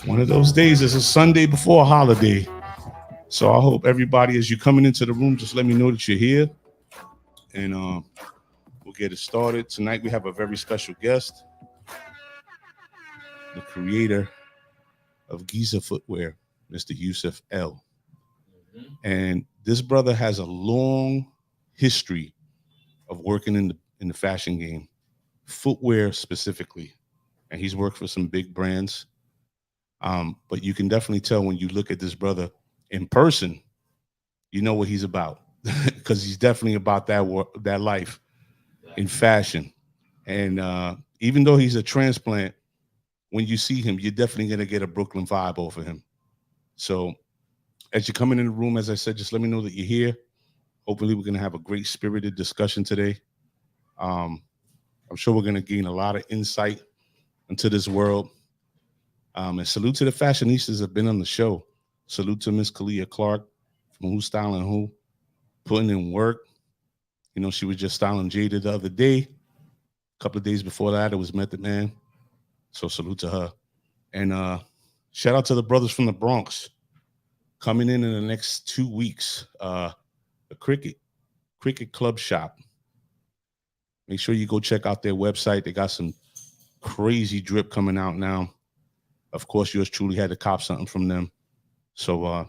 One of those days is a Sunday before a holiday. So I hope everybody, as you're coming into the room, just let me know that you're here. And we'll get it started. Tonight we have a very special guest, the creator of Giza Footwear, Mr. Yusef L. And this brother has a long history of working in the fashion game, footwear specifically. And he's worked for some big brands. But you can definitely tell when you look at this brother in person, you know what he's about, because he's definitely about that life in fashion. And even though he's a transplant, when you see him, you're definitely gonna get a Brooklyn vibe off of him. So as you're coming in the room, as I said, just let me know that you're here. Hopefully, we're gonna have a great spirited discussion today. Um, I'm sure we're gonna gain a lot of insight into this world. And salute to the fashionistas that have been on the show. Salute to Miss Kalia Clark from Who's Styling Who, putting in work. You know, she was just styling Jada the other day. A couple of days before that, it was Method Man. So salute to her. And shout out to the brothers from the Bronx coming in the next 2 weeks. The Cricket Club Shop. Make sure you go check out their website. They got some crazy drip coming out now. Of course, yours truly had to cop something from them. So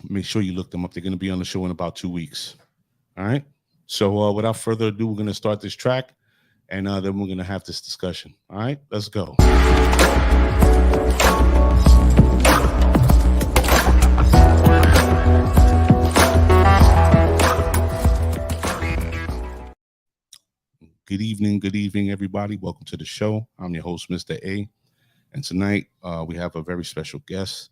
make sure you look them up. They're going to be on the show in about 2 weeks. All right. So without further ado, we're going to start this track, and then we're going to have this discussion. All right, let's go. Good evening, everybody. Welcome to the show. I'm your host, Mr. A. And tonight we have a very special guest,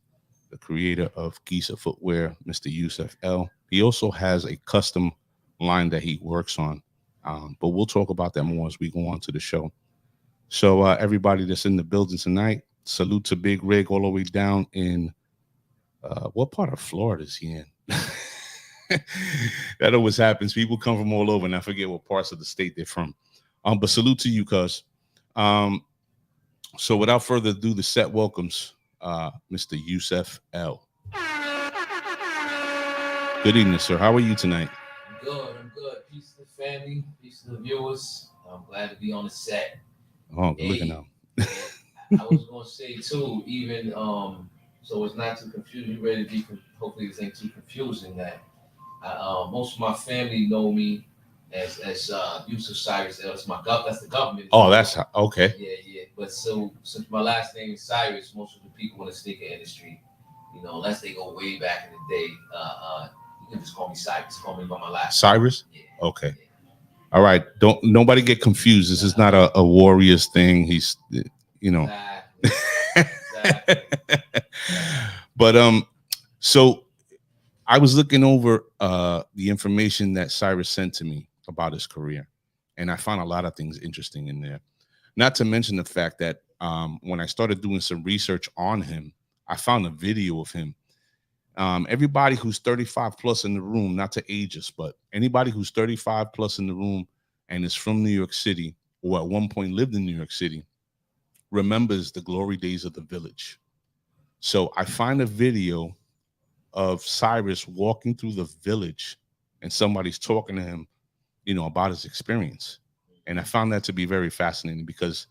the creator of Giza Footwear, Mr. Yusef L. He also has a custom line that he works on, but we'll talk about that more as we go on to the show. So everybody that's in the building tonight, salute to Big Rig all the way down in, what part of Florida is he in? That always happens. People come from all over, and I forget what parts of the state they're from. But salute to you, cuz. So without further ado, the set welcomes Mr. Yusef L. Good evening, sir. How are you tonight? I'm good. Peace to the family, peace to the viewers. I'm glad to be on the set. Oh, good looking out. I was going to say too, even so it's not too confusing. You ready to be? Hopefully, this ain't too confusing. That most of my family know me as Yusef Sirius. That's that's the government. Oh, that's okay. Yeah. But so since my last name is Sirius, most of the people in the sneaker industry, unless they go way back in the day, you can just call me Cyrus. Call me by my last name. Cyrus? Yeah. Okay. Yeah. All right. Don't nobody get confused. This is not a Warriors thing. He's, Exactly. But so I was looking over the information that Cyrus sent to me about his career, and I found a lot of things interesting in there. Not to mention the fact that when I started doing some research on him, I found a video of him. Everybody who's 35 plus in the room, not to age us, but anybody who's 35 plus in the room and is from New York City, or at one point lived in New York City, remembers the glory days of the Village. So I find a video of Cyrus walking through the Village, and somebody's talking to him, about his experience. And I found that to be very fascinating because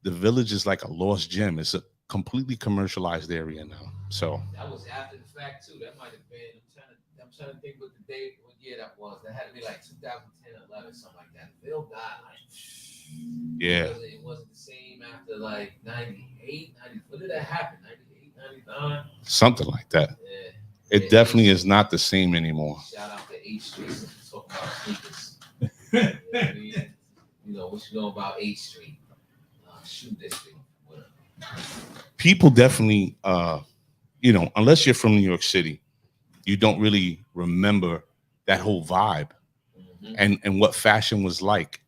the Village is like a lost gem. It's a completely commercialized area now. So that was after the fact too. That might have been. I'm trying to think what the day, what year that was. That had to be like 2010, 11, something like that. Bill died like. Yeah. It wasn't the same after like 98, 90. When did that happen? 98, 99? Something like that. Yeah. It definitely is not the same anymore. Shout out to H Street since we talk about sneakers. What you know about H Street? Shoe district. People definitely, unless you're from New York City, you don't really remember that whole vibe and what fashion was like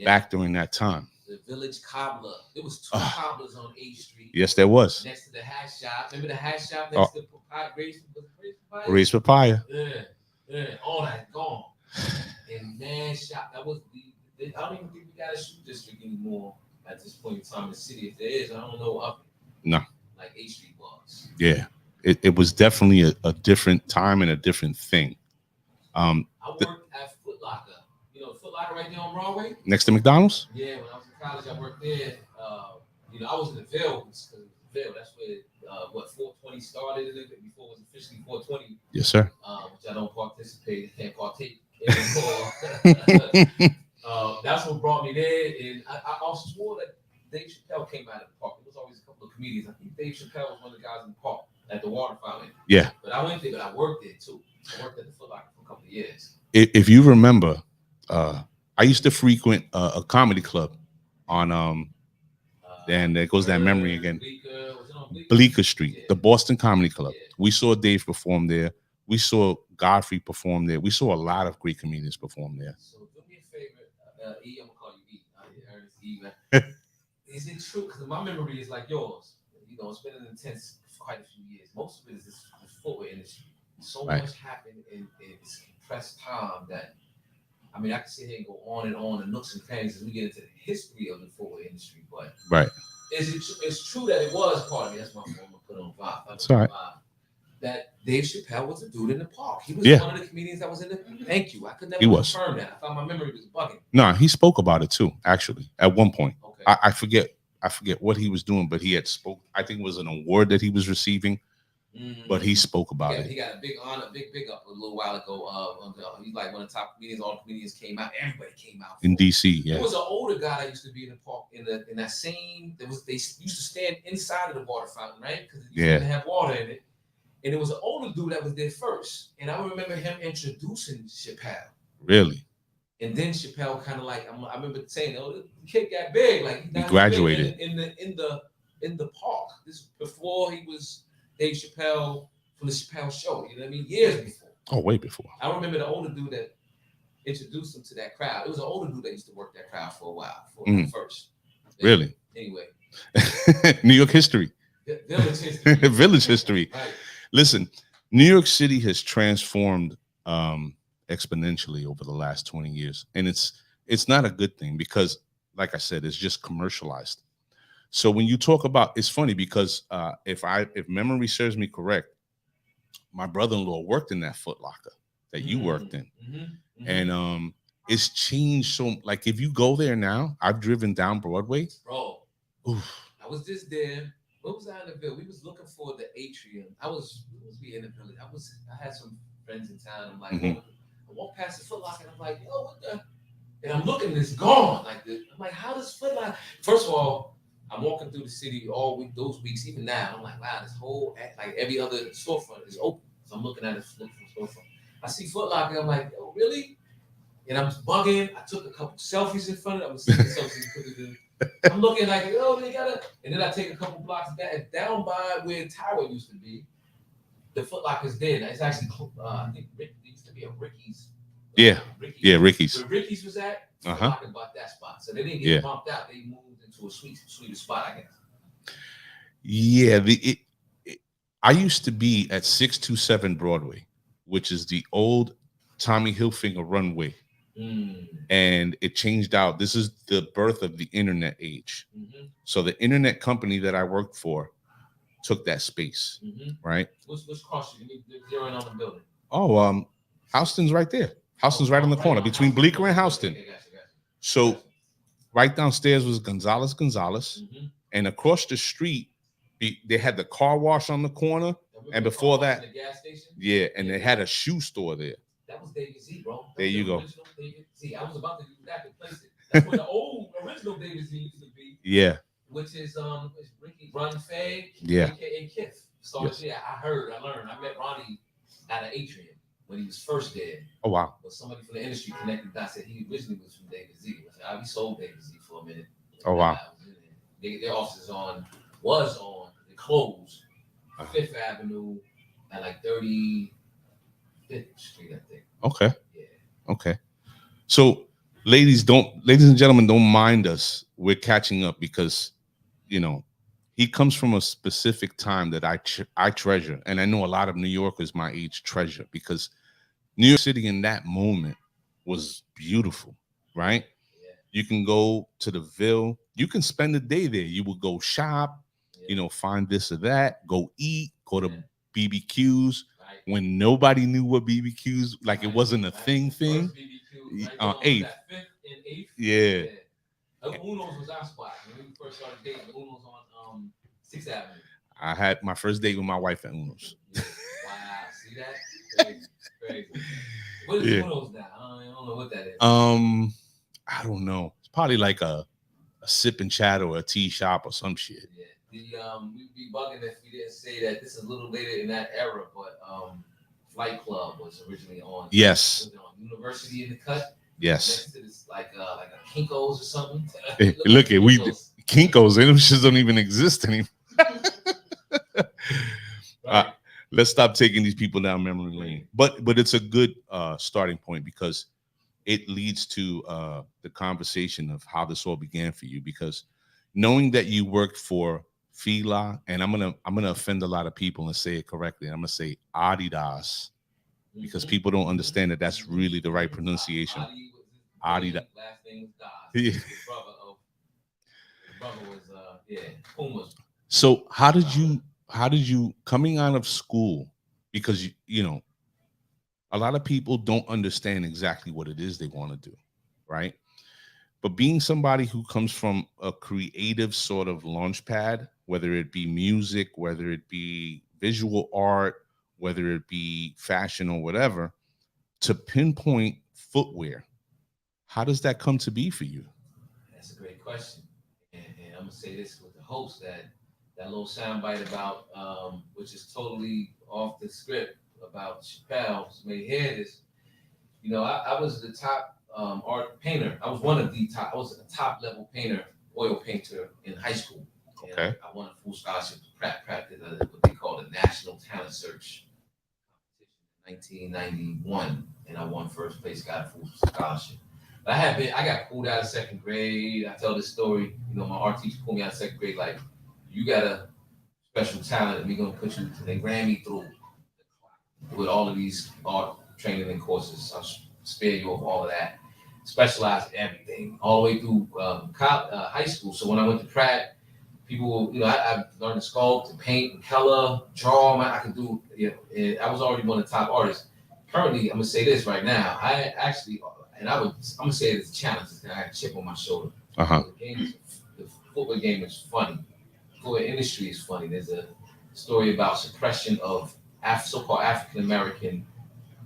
back during that time. The Village Cobbler. There was two cobblers on H Street. Yes, there was. Next to the hash shop. Remember the hash shop next to Raised Papaya? Yeah. All that gone. And man shop. That was I don't even think we got a shoe district anymore at this point in time in the city. If there is, I don't know up. No. like H Street was. Yeah, it was definitely a different time and a different thing. I worked at Foot Locker. You know, Foot Locker right there on Broadway. Next to McDonald's? Yeah, when I was in college, I worked there. You know, I was in the Ville because Ville, that's where 420 started before it was officially 420. Yes, sir. Which I don't can't partake in anymore. That's what brought me there, and I also swore that Dave Chappelle came out of the park. There was always a couple of comedians. I think Dave Chappelle was one of the guys in the park at the water fountain. Yeah. But I went there, but I worked there too. I worked at the Foot Locker for a couple of years. If you remember, I used to frequent a comedy club on and there goes that memory again. Bleecker Street, yeah. The Boston Comedy Club. Yeah. We saw Dave perform there. We saw Godfrey perform there. We saw a lot of great comedians perform there. So do me a favor, E, I'm gonna call you E. Ernest E. Man. Is it true? Because my memory is like yours. You know, it's been an intense quite a few years. Most of it is this footwear industry. So much happened in this compressed time that I mean, I can sit here and go on and nooks and crannies as we get into the history of the footwear industry. But it's true that it was part of it. That's my fault. I'm gonna put on vibe. That's all right. That Dave Chappelle was a dude in the park. He was one of the comedians that was in the. Thank you. I could never confirm that. I thought my memory was bugging. No, he spoke about it too. Actually, at one point, okay. I forget what he was doing, but he had spoke. I think it was an award that he was receiving. Mm-hmm. But he spoke about it. He got a big honor, big up a little while ago. He's like one of the top comedians. All the comedians came out. Everybody came out in DC. Yeah, there was an older guy that used to be in the park in that same. They used to stand inside of the water fountain, right? Because it didn't have water in it. And it was an older dude that was there first. And I remember him introducing Chappelle. Really? And then Chappelle kind of like I remember saying, "Oh, the kid got big. Like he graduated in the park. This before he was." Dave Chappelle from the Chappelle Show, you know what I mean? Years before. Oh, way before. I remember the older dude that introduced him to that crowd. It was an older dude that used to work that crowd for a while, first. Really? Anyway. New York history. Village history. Village history. Right. Listen, New York City has transformed exponentially over the last 20 years. And it's not a good thing because, like I said, it's just commercialized. So when you talk about, it's funny because if memory serves me correct, my brother-in-law worked in that Foot Locker that you worked in, and it's changed so. Like if you go there now, I've driven down Broadway. Bro, I was just there. What was I in the Ville? We was looking for the atrium. I was in the village. I had some friends in town. I'm like, I walked past the Foot Locker and I'm like, yo, what the? And I'm looking, it's gone. Like this. I'm like, how does Foot Locker? First of all. I'm walking through the city all week, those weeks, even now. I'm like, wow, this whole like every other storefront is open. So I'm looking at it from storefront. I see Foot Locker. I'm like, oh, really? And I'm bugging. I took a couple selfies in front of it. I'm seeing selfies. I'm looking like, oh, they got it. And then I take a couple blocks down by where Tower used to be. The Foot Locker's there. It's actually, I think there used to be a Ricky's. Ricky's. Where Ricky's was at, Foot Locker bought that spot. So they didn't get bumped out. They moved into a sweeter spot, I guess. Yeah, I used to be at 627 Broadway, which is the old Tommy Hilfiger runway. And it changed out. This is the birth of the internet age. So the internet company that I worked for took that space, right? What's cross you? You're in on the building. Oh, Houston's right there. Houston's right on the corner between Bleecker and Houston. Okay, gotcha. So right downstairs was Gonzalez, and across the street, they had the car wash on the corner, and before that, the gas station? And they had a shoe store there. That was David Z, bro. There you go. David Z. I was about to do that to place it. That's where the original David Z used to be. Yeah. Which is Ricky Run Fag, aka Kith. So I learned. I met Ronnie at an atrium when he was first there. Oh wow. But somebody from the industry connected. I said he originally was from David Z. I said, we sold David Z for a minute. Oh wow. Their office was on. They closed Fifth Avenue at like 35th Street, I think. Okay. Yeah. Okay. So, ladies and gentlemen, don't mind us. We're catching up because, he comes from a specific time that I treasure, and I know a lot of New Yorkers my age treasure because New York City in that moment was beautiful, right? Yeah. You can go to the Ville. You can spend the day there. You would go shop. you know, find this or that, go eat, go to Yeah. BBQs Right. when nobody knew what BBQs, like it Right. wasn't a Right. thing. First BBQ, right? Was Eighth. that fifth and eighth? Yeah. Uno's was our spot. When we first started dating, Uno's on 6th Avenue. I had my first date with my wife at Uno's. Yeah. Wow, see that? Crazy, crazy. What is Uno's now? I don't know what that is. I don't know. It's probably like a sip and chat or a tea shop or some shit. Yeah. We'd be bugging if we didn't say that this is a little later in that era, but Flight Club was originally on. Yes. Was it on University in the Cut? Yes. Next to this, like a Kinko's or something. Look at Kinko's. Them shits don't even exist anymore. Right. Let's stop taking these people down memory lane. But it's a good starting point because it leads to the conversation of how this all began for you. Because knowing that you worked for Fila, and I'm gonna offend a lot of people and say it correctly. I'm gonna say Adidas because people don't understand that that's really the right pronunciation. Adidas. Last name was Das. Yeah. The brother was Pumas. So how did you coming out of school, because you know a lot of people don't understand exactly what it is they want to do, right? But being somebody who comes from a creative sort of launch pad, whether it be music, whether it be visual art, whether it be fashion or whatever, to pinpoint footwear, how does that come to be for you? That's a great question. And I'm going to say this with the hopes that little soundbite about, which is totally off the script, about Chappelle, may hear this. You know, I was the top art painter. I was one of the top. I was a top level painter, oil painter in high school. Okay. And I won a full scholarship to practice what they call the National Talent Search competition in 1991, and I won first place. Got a full scholarship. But I got pulled out of second grade. I tell this story. You know, my art teacher pulled me out of second grade. Like, you got a special talent, and we're gonna put you. They ran me through with all of these art training and courses. I'll spare you of all of that. Specialized everything, all the way through high school. So when I went to Pratt, people, you know, I learned to sculpt, to paint, and color, draw. I could do, you know, and I was already one of the top artists. Currently, I'm gonna say this right now. I'm gonna say it's a challenge. I had a chip on my shoulder. Uh-huh. The footwear game is funny. The footwear industry is funny. There's a story about suppression of so-called African American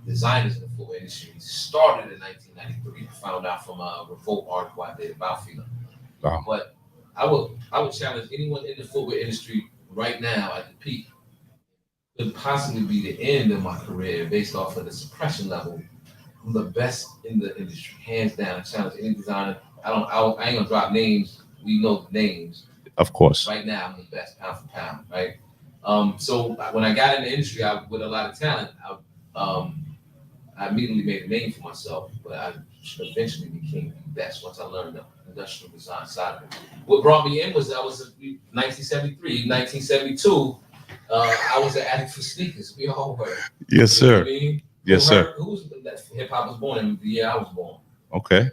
designers in the footwear industry. It started in 1993. I found out from a Revolt article I did about Fila. Wow. But I would challenge anyone in the footwear industry right now at the peak could possibly be the end of my career based off of the suppression level. I'm the best in the industry, hands down. I challenge any designer. I ain't gonna drop names. We know the names. Of course. Right now, I'm the best pound for pound. Right. So when I got in the industry, with a lot of talent, I immediately made a name for myself, but I eventually became the best once I learned the industrial design side of it. What brought me in was 1973, 1972. I was an addict for sneakers. We all were. Yes, sir. You know what I mean? Yes, sir. Hip hop was born in the year I was born. Okay.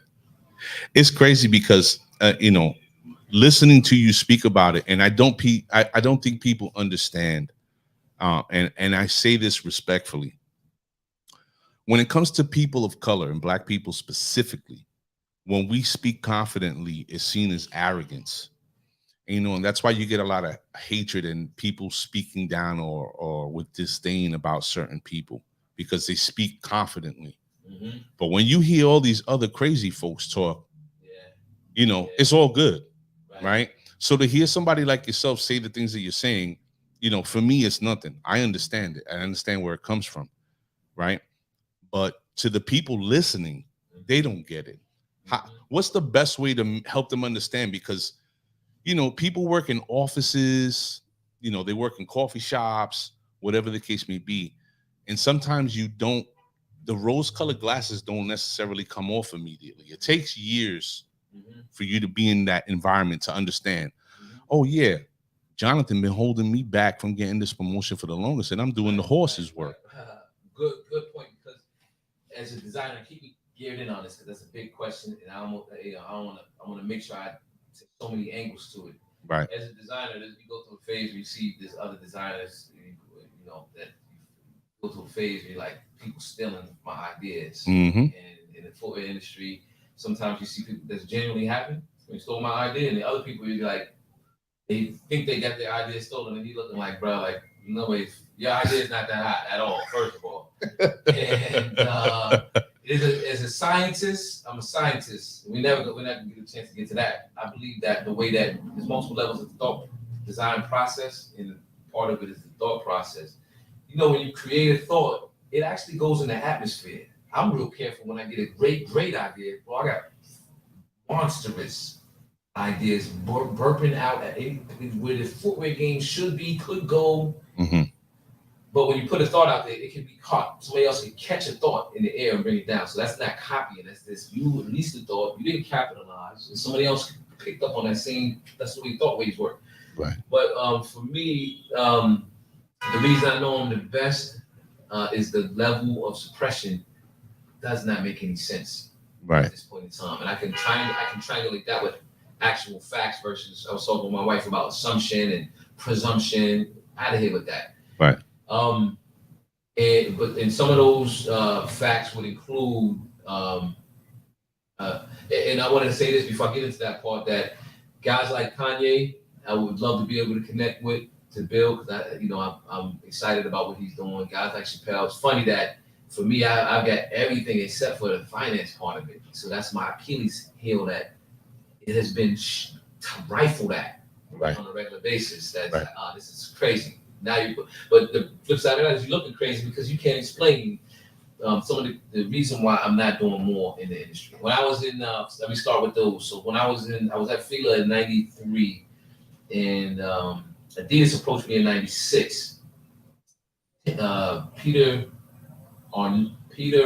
It's crazy because you know, listening to you speak about it, and I don't think people understand, and I say this respectfully. When it comes to people of color and Black people specifically, when we speak confidently, it's seen as arrogance. And, you know, and that's why you get a lot of hatred and people speaking down or with disdain about certain people because they speak confidently. Mm-hmm. But when you hear all these other crazy folks talk, you know, it's all good, right? So to hear somebody like yourself say the things that you're saying, you know, for me, it's nothing. I understand it. I understand where it comes from, right? But to the people listening, they don't get it. What's the best way to help them understand? Because, you know, people work in offices, you know, they work in coffee shops, whatever the case may be. And sometimes the rose-colored glasses don't necessarily come off immediately. It takes years for you to be in that environment to understand, oh, yeah, Jonathan been holding me back from getting this promotion for the longest, and I'm doing the horse's work. Good point, because as a designer, keep me geared in on this because that's a big question, and I want to make sure I take so many angles to it. Right. As a designer, you go through a phase where you see there's other designers, that you go through a phase where you're like people stealing my ideas. Mm-hmm. And in the footwear industry, sometimes you see people that's genuinely happy. They stole my idea, and the other people you're like, they think they got their idea stolen, and you looking like, bro, like, no way, your idea is not that hot at all, first of all. And as a scientist, I'm a scientist. We're not gonna get a chance to get to that. I believe that the way that there's multiple levels of thought design process, and part of it is the thought process. When you create a thought, it actually goes in the atmosphere. I'm real careful when I get a great idea. Well, I got monstrous ideas burping out at where the footwear game could go. Mm-hmm. But when you put a thought out there, it can be caught. Somebody else can catch a thought in the air and bring it down. So that's not copying. That's this. You released the thought. You didn't capitalize. And somebody else picked up on that same. That's the way thought waves work. Right. But for me, the reason I know I'm the best is the level of suppression does not make any sense Right. at this point in time. And I can triangulate that with actual facts versus I was talking with my wife about assumption and presumption. Out of here with that. Right. And some of those facts would include and I wanted to say this before I get into that part, that guys like Kanye, I would love to be able to connect with, to build, because I'm excited about what he's doing. Guys like Chappelle. It's funny that for me, I've got everything except for the finance part of it. So that's my Achilles heel that it has been rifled at on a regular basis. That's this is crazy. But the flip side of that is you're looking crazy because you can't explain some of the reason why I'm not doing more in the industry. When I was in, let me start with those. So when I was at Fila in '93, and Adidas approached me in '96. Peter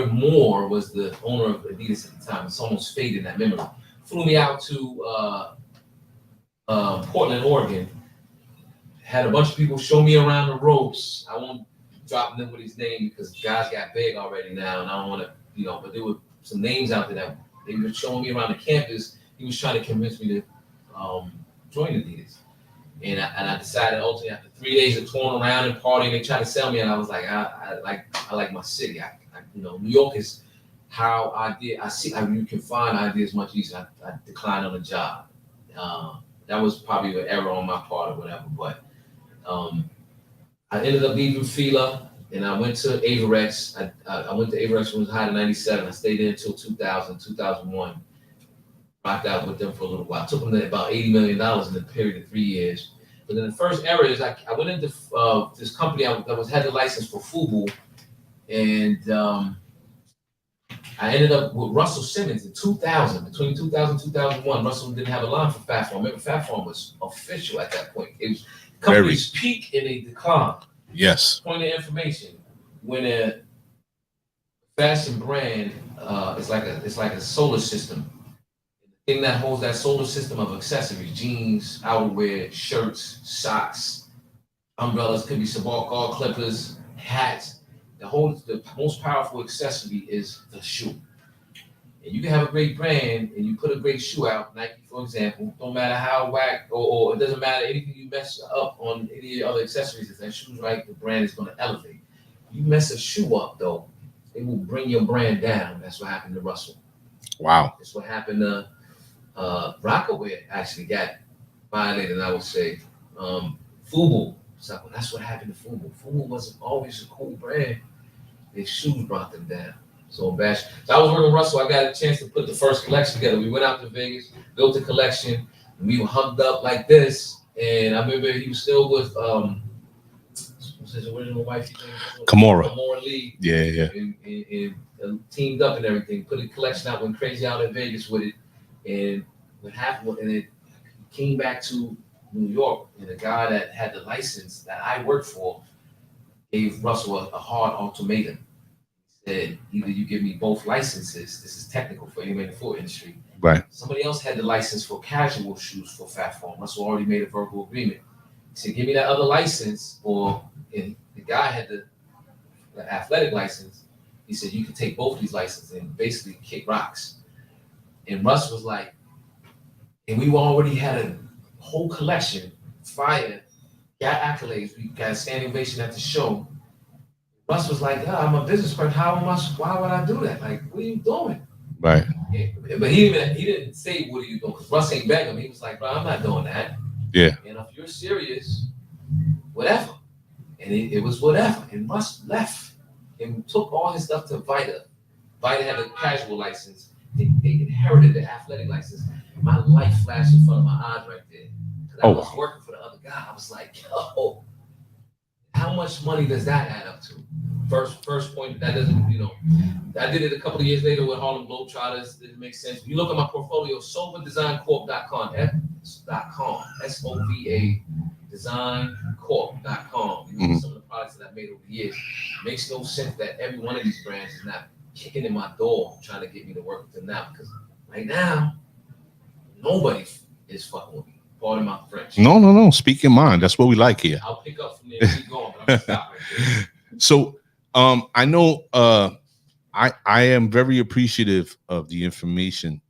Moore was the owner of Adidas at the time. It's almost faded, that memory. Flew me out to Portland, Oregon. Had a bunch of people show me around the ropes. I won't drop nobody's name because guys got big already now, and I don't want to, but there were some names out there that they were showing me around the campus. He was trying to convince me to join Adidas. And I decided ultimately after 3 days of touring around and partying, they tried to sell me, and I was like, I like my city. New York is how you can find ideas much easier. I declined on a job. That was probably an error on my part or whatever, but I ended up leaving Fila, and I went to Averex. I went to Averex when it was hired in '97. I stayed there until 2001. Rocked out with them for a little while. Took them to about $80 million in the period of 3 years. But then the first error is I went into this company that had the license for FUBU, and I ended up with Russell Simmons in 2000. Between 2000 and 2001, Russell didn't have a line for Fat Farm. Remember, Fat Farm was official at that point. It was company's peak and a decline. Yes. Point of information: when a fashion brand it's like a solar system. The thing that holds that solar system of accessories, jeans, outerwear, shirts, socks, umbrellas, could be Sabal car clippers, hats. The most powerful accessory is the shoe. And you can have a great brand and you put a great shoe out, Nike, for example, don't matter how whack or it doesn't matter anything you mess up on any other accessories. If that shoe's right, the brand is going to elevate. You mess a shoe up though, it will bring your brand down. That's what happened to Russell. Wow. That's what happened to Rockaway actually got violated, I would say. FUBU. So that's what happened to FUBU. FUBU wasn't always a cool brand. Their shoes brought them down. So I was working with Russell. I got a chance to put the first collection together. We went out to Vegas, built a collection, and we were hugged up like this. And I remember he was still with what's his original wife? Kamora Lee. Yeah. And teamed up and everything. Put a collection out, went crazy out in Vegas with it. And what happened? And it came back to New York, and the guy that had the license that I worked for gave Russell a hard ultimatum. He said, either you give me both licenses, this is technical for anybody in the footwear industry. Right. Somebody else had the license for casual shoes for Fat Farm. Russell already made a verbal agreement. He said, give me that other license, and the guy had the athletic license. He said, you can take both of these licenses and basically kick rocks. And Russ was like, and we already had whole collection, fire, got accolades. We got a standing ovation at the show. Russ was like, "Yeah, I'm a business person. Why would I do that? Like, what are you doing?" Right. Yeah, but he didn't say, "What are you doing?" Because Russ ain't begging him. He was like, "Bro, I'm not doing that. Yeah. And if you're serious, whatever." And it was whatever. And Russ left and took all his stuff to Vita. Vita had a casual license. They inherited the athletic license. My life flashed in front of my eyes right there. Because I was working for the other guy. I was like, yo, how much money does that add up to? First point, that doesn't, I did it a couple of years later with Harlem Globetrotters. Didn't make sense. If you look at my portfolio, SovaDesignCorp.com, SOVA designcorp.com. Some of the products that I've made over the years. It makes no sense that every one of these brands is not kicking in my door trying to get me to work with them now, because right now nobody is fucking with me. Pardon my French. No. Speak your mind. That's what we like here. I'll pick up from there and keep going, but I'm gonna stop right there. So I know I am very appreciative of the information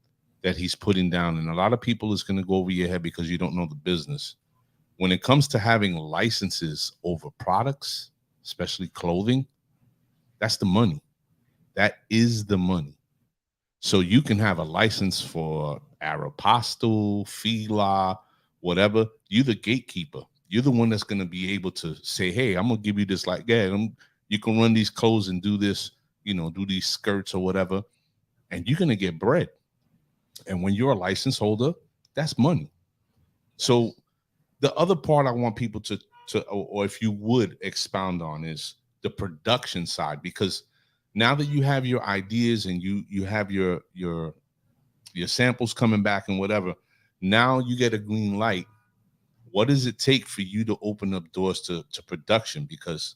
that he's putting down, and a lot of people is going to go over your head because you don't know the business. When it comes to having licenses over products, especially clothing, that's the money. That is the money. So you can have a license for Aeropostale, Fila, whatever. You're the gatekeeper. You're the one that's going to be able to say, hey, I'm going to give you this, like, yeah, you can run these clothes and do this, do these skirts or whatever, and you're going to get bread. And when you're a license holder, that's money. So the other part I want people to or if you would expound on, is the production side, because now that you have your ideas and you have your samples coming back and whatever, now you get a green light. What does it take for you to open up doors to production? Because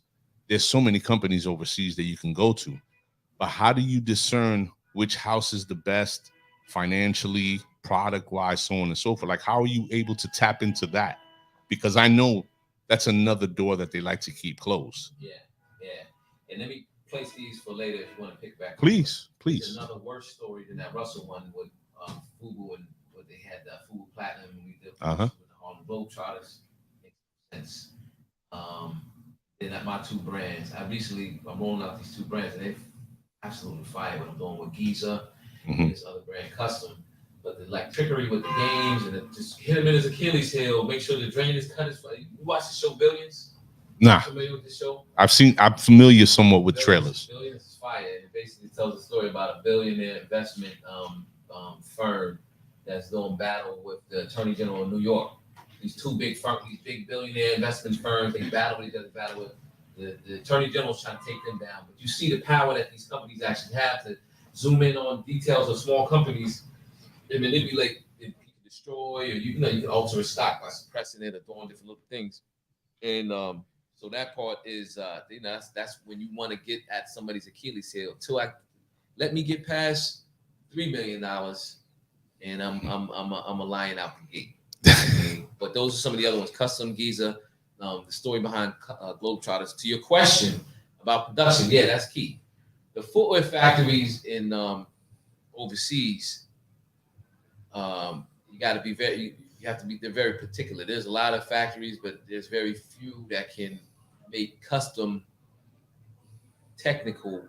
there's so many companies overseas that you can go to, but how do you discern which house is the best financially, product wise, so on and so forth? Like, how are you able to tap into that? Because I know that's another door that they like to keep closed. Yeah. And let me place these for later if you want to pick back. Please. There's another worse story than that Russell one with Fubu, and what they had that Fubu Platinum, and we did with the Harlem Globetrotters. Makes sense. And my two brands, I'm rolling out these two brands, and they're absolutely fire. What I'm doing with Giza and this other brand, Custom. But the trickery with the games and just hit him in his Achilles heel, make sure the drain is cut. You watch the show Billions? Nah. Familiar with the show? I'm familiar somewhat with trailers. Billions is fire. It basically tells a story about a billionaire investment firm that's doing battle with the Attorney General of New York. These big billionaire investment firms, they battle with each other, the Attorney General's trying to take them down. But you see the power that these companies actually have to zoom in on details of small companies and manipulate, and you can destroy, or you can alter a stock by suppressing it or doing different little things. And so that part is that's when you want to get at somebody's Achilles heel. Let me get past $3 million, and I'm a lion out the gate. But those are some of the other ones. Custom, Giza, the story behind Globetrotters. To your question about production, yeah, that's key. The footwear factories in overseas, you got to be they're very particular. There's a lot of factories, but there's very few that can make custom technical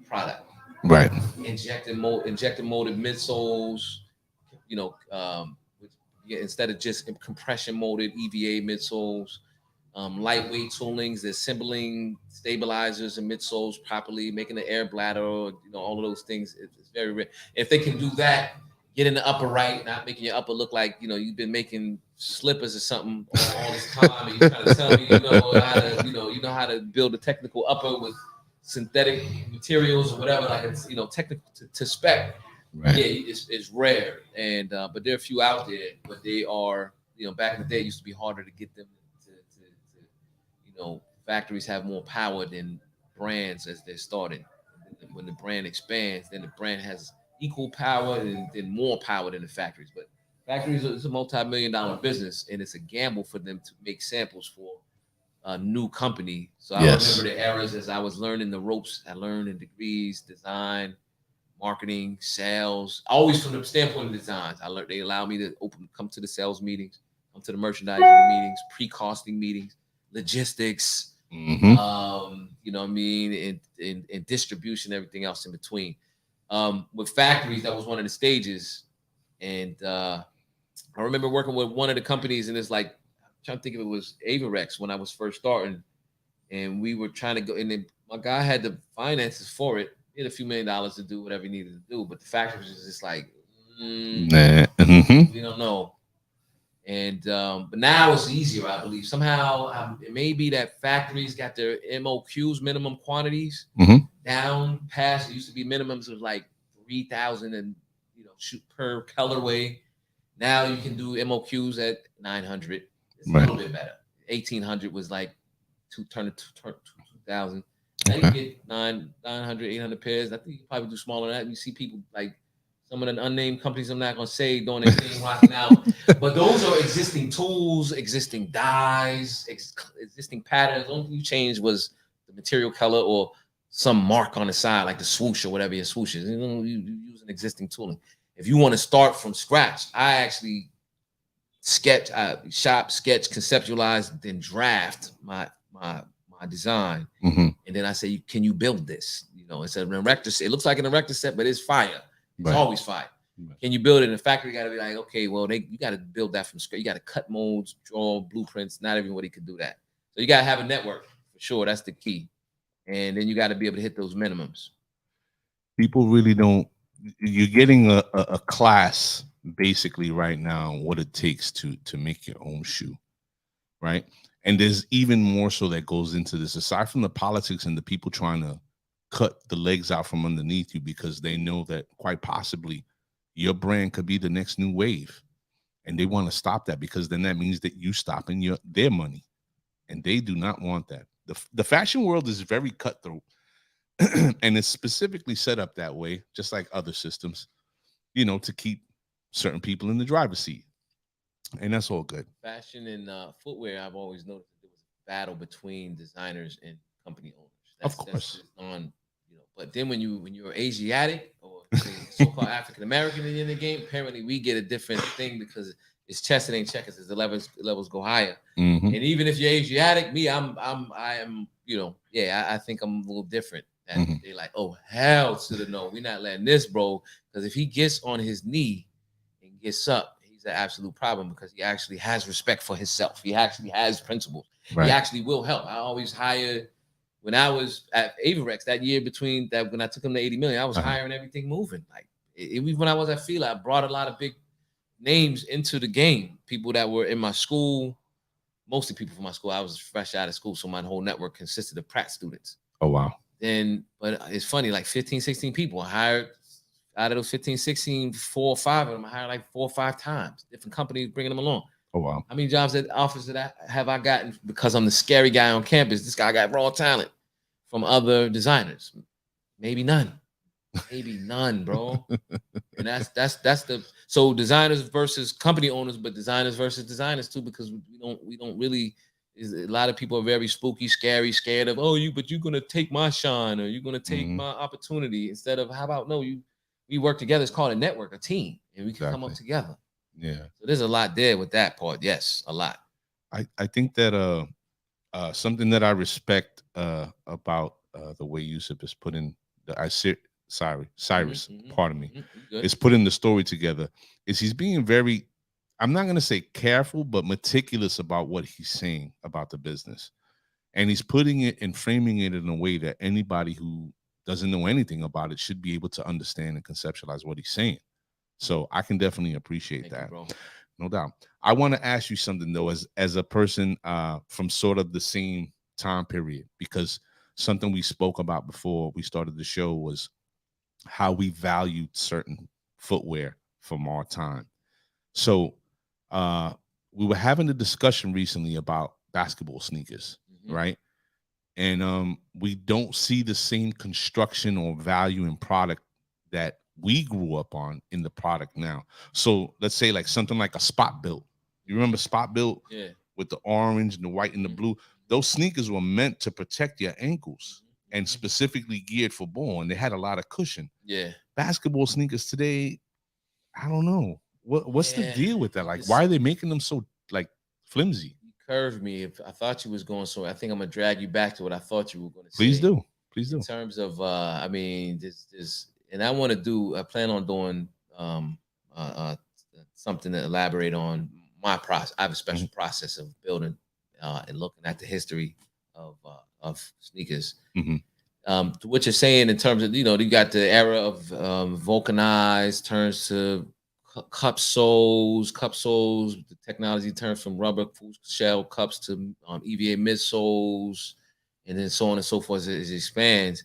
product. Right. Injected molded midsoles, instead of just compression molded EVA midsoles, lightweight toolings, assembling stabilizers and midsoles properly, making the air bladder, all of those things. It's very rare. If they can do that, get in the upper right, not making your upper look like you've been making slippers or something all this time, and you're trying to tell me you know how to build a technical upper with synthetic materials or whatever, like it's technical to spec. Right. Yeah, it's rare, and but there are a few out there, but they are back in the day it used to be harder to get them to factories have more power than brands as they're starting. When the brand expands, then the brand has equal power and then more power than the factories. But factories is a multi-million-dollar business, and it's a gamble for them to make samples for a new company. So I remember the eras as I was learning the ropes. I learned in degrees, design, marketing, sales, always from the standpoint of designs. They allowed me to come to the sales meetings, to the merchandising meetings, pre-costing meetings, logistics, you know what I mean, and distribution, everything else in between. With factories, that was one of the stages. And I remember working with one of the companies, and it's like, I'm trying to think if it was Averex when I was first starting, and we were trying to go, and then my guy had the finances for it. He had a few $1,000,000 to do whatever he needed to do, but the factory was just like, we don't know. And but now it's easier, I believe. Somehow, it may be that factories got their MOQs, minimum quantities, down past. It used to be minimums of like 3,000 and shoot per colorway. Now you can do MOQs at 900. It's a little bit better. 1,800 was like 2,000. Now you can get 900, 800 pairs. I think you probably do smaller than that. You see people like some of the unnamed companies I'm not going to say doing their thing rocking out. But those are existing tools, existing dyes, existing patterns. The only thing you changed was the material color or some mark on the side, like the swoosh or whatever your swoosh is. You use an existing tooling. If you want to start from scratch, I actually sketch, conceptualize, then draft my design. And then I say, can you build this? It's an erector set. It looks like an erector set, but it's fire. It's always fire. Can you build it? And the factory got to be like, okay, well, you got to build that from scratch. You got to cut molds, draw blueprints. Not everybody could do that. So you got to have a network for sure. That's the key. And then you got to be able to hit those minimums. People really don't. You're getting a class basically right now what it takes to make your own shoe, right? And there's even more so that goes into this, aside from the politics and the people trying to cut the legs out from underneath you because they know that quite possibly your brand could be the next new wave, and they want to stop that because then that means that you stopping their money, and they do not want that. The fashion world is very cutthroat, and it's specifically set up that way, just like other systems, to keep certain people in the driver's seat, and that's all good. Fashion and footwear, I've always noticed that there was a battle between designers and company owners. Of course. But then when you're Asiatic or so-called African American in the game, apparently we get a different thing because it's chess, it ain't checkers. As the levels go higher, and even if you're Asiatic, me, I am, I think I'm a little different. And they're like, oh hell to the no, we're not letting this, bro, because if he gets on his knee and gets up, he's an absolute problem because he actually has respect for himself. He actually has principles. Right. He actually will help. I always hired. When I was at Averex that year between that, when I took him to 80 million, I was hiring everything moving. Like even when I was at Fila, I brought a lot of big names into the game. People that were in my school, mostly people from my school. I was fresh out of school, so my whole network consisted of Pratt students. Oh, wow. But it's funny, like 15, 16 people. I hired out of those 15, 16, 4 or 5 of them, I hired like 4 or 5 times. Different companies bringing them along. Oh, wow. How many jobs at offers that have I gotten because I'm the scary guy on campus? This guy got raw talent from other designers. Maybe none. Maybe none, bro. And that's the so designers versus company owners, but designers versus designers too, because we don't really. A lot of people are very spooky, scary, scared of but you're gonna take my shine or you're gonna take my opportunity instead of how about we work together. It's called a network, a team, and we can come up together. Yeah. So there's a lot there with that part. Yes, a lot. I think that something that I respect about the way Yusef is putting Cyrus, pardon me, is putting the story together. Is he's being very, I'm not gonna say careful, but meticulous about what he's saying about the business, and he's putting it and framing it in a way that anybody who doesn't know anything about it should be able to understand and conceptualize what he's saying. So I can definitely appreciate that. You, no doubt. I want to ask you something though, as a person from sort of the same time period, because something we spoke about before we started the show was how we valued certain footwear from our time. So we were having a discussion recently about basketball sneakers, right? And we don't see the same construction or value in product that we grew up on in the product now. So let's say like something like a Spot Built. You remember Spot Built? Yeah. With the orange and the white and the blue. Those sneakers were meant to protect your ankles and specifically geared for ball, and they had a lot of cushion. Yeah. Basketball sneakers today, I don't know. What's the deal with that? Like, why are they making them so like flimsy. You curved me. If I thought you was going so, I think I'm gonna drag you back to what I thought you were going to say. Please do. Please In do. terms of, I mean, this, and I want to do. I plan on doing uh, uh, something to elaborate on my process. I have a special process of building and looking at the history of sneakers. To what you're saying in terms of, you got the era of vulcanized turns to cup soles. The technology turns from rubber shell cups to EVA midsoles, and then so on and so forth as it expands.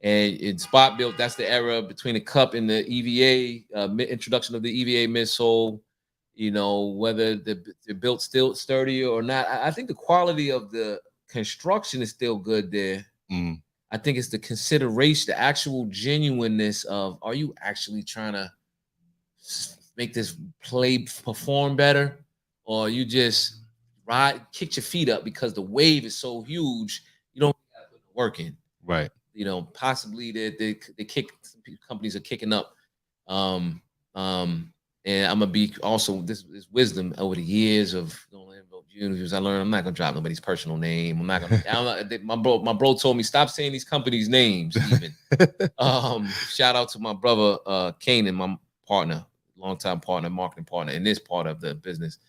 And in spot built, that's the era between the cup and the EVA, introduction of the EVA midsole. Whether they're built still sturdy or not. I think the quality of the construction is still good there. I think it's the consideration, the actual genuineness of, are you actually trying to make this play perform better? Or you just kick your feet up because the wave is so huge, you don't have to put the work in. Right. Possibly the companies are kicking up. And I'm gonna be also this wisdom over the years of I learned I'm not gonna drop nobody's personal name. I'm not gonna. My bro told me stop saying these companies' names. Even shout out to my brother Kanan, my partner, longtime partner, marketing partner in this part of the business.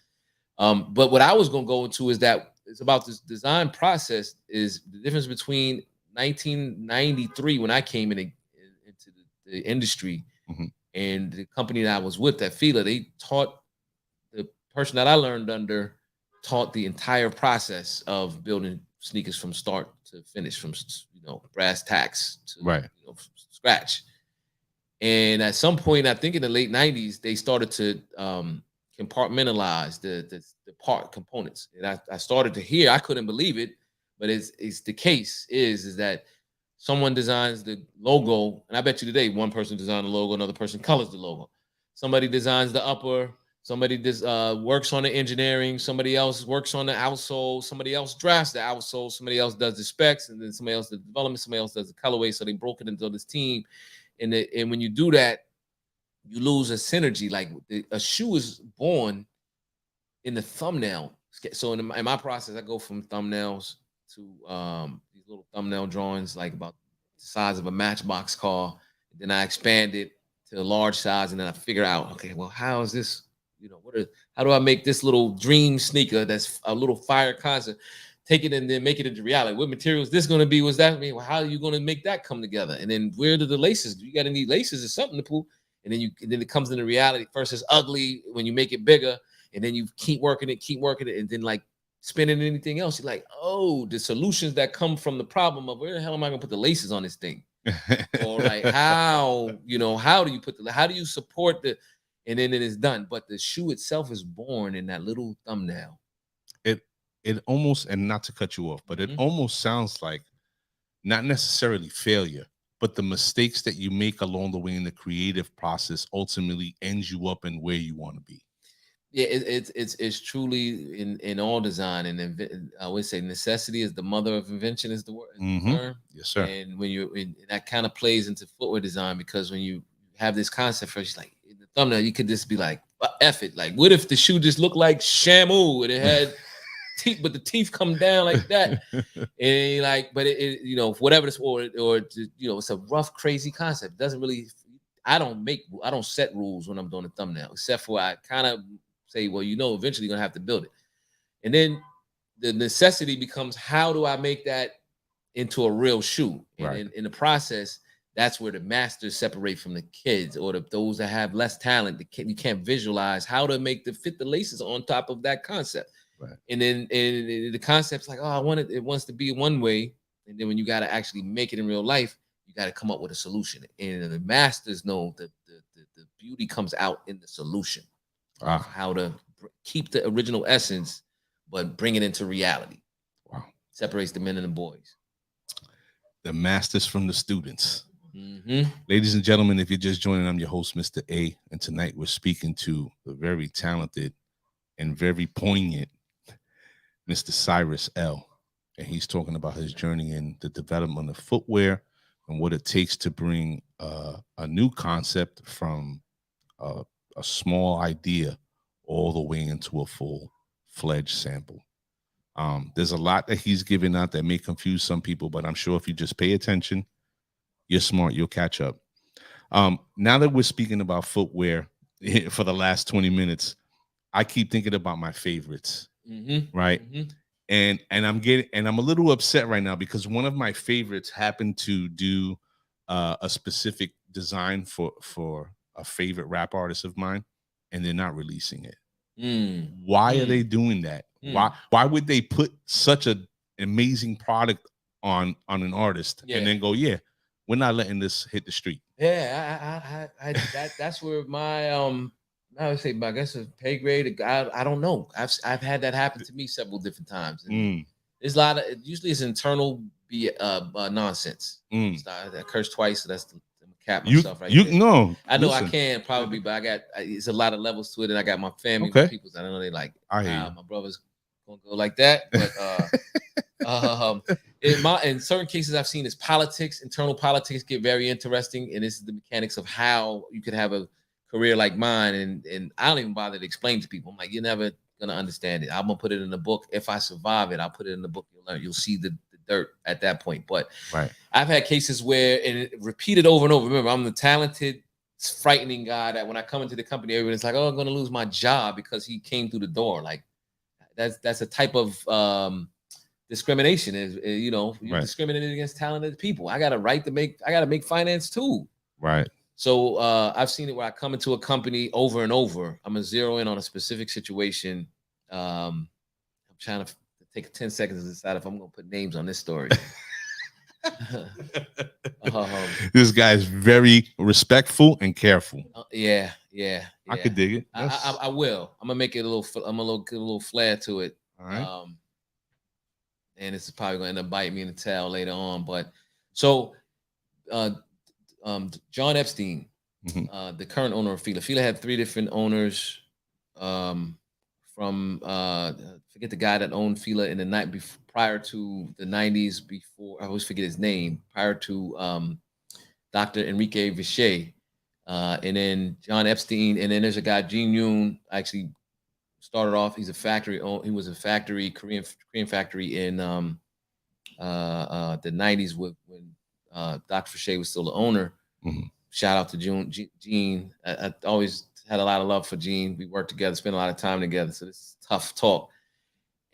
But what I was gonna go into is that it's about this design process. Is the difference between 1993 when I came into the industry. And the company that I was with, that Fila, they taught the person that I learned under, taught the entire process of building sneakers from start to finish, from brass tacks to scratch. And at some point, I think in the late 90s, they started to compartmentalize the part components. And I started to hear, I couldn't believe it, but it's the case is that someone designs the logo, and I bet you today one person designed the logo, another person colors the logo. Somebody designs the upper, somebody works on the engineering, somebody else works on the outsole, somebody else drafts the outsole, somebody else does the specs, and then somebody else does the development, somebody else does the colorway. So they broke it into this team. And when you do that, you lose a synergy. Like a shoe is born in the thumbnail. So in my process, I go from thumbnails to these little thumbnail drawings, like about the size of a Matchbox car. Then I expand it to a large size, and then I figure out, okay, well, how is this? How do I make this little dream sneaker that's a little fire concept? Take it and then make it into reality. What material is this going to be? What's that mean? Well, how are you going to make that come together? And then where do the laces? You got to need laces or something to pull. And then it comes into reality. First, it's ugly when you make it bigger, and then you keep working it, and then like spending anything else, you're like, oh, the solutions that come from the problem of where the hell am I gonna put the laces on this thing? Or like how do you support and then it is done. But the shoe itself is born in that little thumbnail. It almost, and not to cut you off, but it almost sounds like not necessarily failure, but the mistakes that you make along the way in the creative process ultimately ends you up in where you want to be. Yeah, it's truly in all design, and I always say necessity is the mother of invention is the word. Yes, sir. And that kind of plays into footwear design, because when you have this concept first, like in the thumbnail, you could just be like, F it. Like, what if the shoe just looked like Shamu and it had teeth, but the teeth come down like that? And like, but it whatever this or it's a rough, crazy concept. It doesn't really. I don't set rules when I'm doing a thumbnail, except for I kind of say, well, eventually you're gonna have to build it. And then the necessity becomes, how do I make that into a real shoe? And in the process, that's where the masters separate from the kids, or those that have less talent. You can't visualize how to fit the laces on top of that concept. Right. And then the concept's like, oh, it wants to be one way. And then when you got to actually make it in real life, you got to come up with a solution. And the masters know that the beauty comes out in the solution. How to keep the original essence, but bring it into reality. Wow. Separates the men and the boys. The masters from the students. Ladies and gentlemen, if you're just joining, I'm your host, Mr. A. And tonight we're speaking to the very talented and very poignant Mr. Cyrus L. And he's talking about his journey in the development of footwear and what it takes to bring a new concept from a small idea all the way into a full fledged sample. There's a lot that he's giving out that may confuse some people, but I'm sure if you just pay attention, you're smart, you'll catch up. Now that we're speaking about footwear for the last 20 minutes, I keep thinking about my favorites, right? And I'm a little upset right now because one of my favorites happened to do a specific design for a favorite rap artist of mine, and they're not releasing it. Why are they doing that? Why would they put such an amazing product on an artist and then go, yeah, we're not letting this hit the street? Yeah, that's where my I would say, I guess, a pay grade. I don't know. I've had that happen to me several different times. And there's a lot of, usually it's internal nonsense. I cursed twice, so that's the cap myself right there. No, I know I can probably, but it's a lot of levels to it, and I got my family, my people. I don't know, they like, my brother's gonna go like that, but in certain cases I've seen is politics, internal politics get very interesting, and this is the mechanics of how you could have a career like mine, and I don't even bother to explain to people. I'm like, you're never gonna understand it. I'm gonna put it in the book. If I survive it, I'll put it in the book. You'll learn. You'll see the dirt at that point. But I've had cases where, and it repeated over and over. Remember, I'm the talented, frightening guy that when I come into the company, everyone's like, oh, I'm gonna lose my job because he came through the door. Like that's a type of discrimination. Is you're discriminating against talented people. I got a right to make finance too. Right. So I've seen it where I come into a company over and over. I'm gonna zero in on a specific situation. I'm trying to take 10 seconds to decide if I'm gonna put names on this story. This guy's very respectful and careful. Yeah. I could dig it. I will. I'm gonna make it a little flair to it. All right. And it's probably gonna end up biting me in the tail later on. But so John Epstein, the current owner of Fila. Fila had 3 different owners. From forget the guy that owned Fila in the night prior to the 90s. Before I always forget his name. Prior to Dr. Enrique Vichet, and then John Epstein, and then there's a guy Gene Yoon. Actually started off. He's a factory. He was a factory, Korean factory in the 90s when Dr. Vichet was still the owner. Shout out to Gene. I always had a lot of love for Gene. We worked together, spent a lot of time together. So this is tough talk.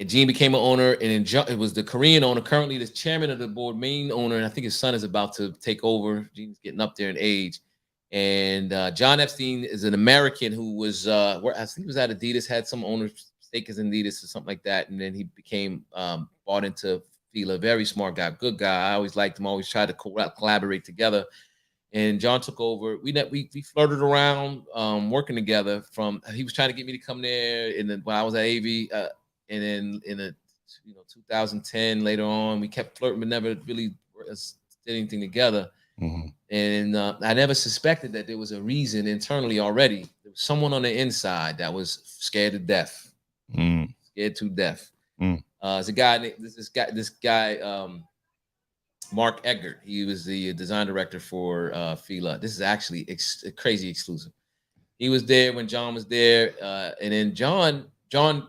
And Gene became an owner, and then it was the Korean owner, currently the chairman of the board, main owner, and I think his son is about to take over. Gene's getting up there in age. And John Epstein is an American who was, I think he was at Adidas, had some owner's stake in Adidas or something like that. And then he became bought into Fila. Very smart guy, good guy. I always liked him, always tried to collaborate together. And John took over. We flirted around, working together. He was trying to get me to come there, and then when I was at AV, and then in 2010 later on, we kept flirting, but never really did anything together. And I never suspected that there was a reason internally already. There was someone on the inside that was scared to death, scared to death. It's a guy. This guy. Mark Eggert. He was the design director for Fila. This is actually a crazy exclusive. He was there when John was there, and then John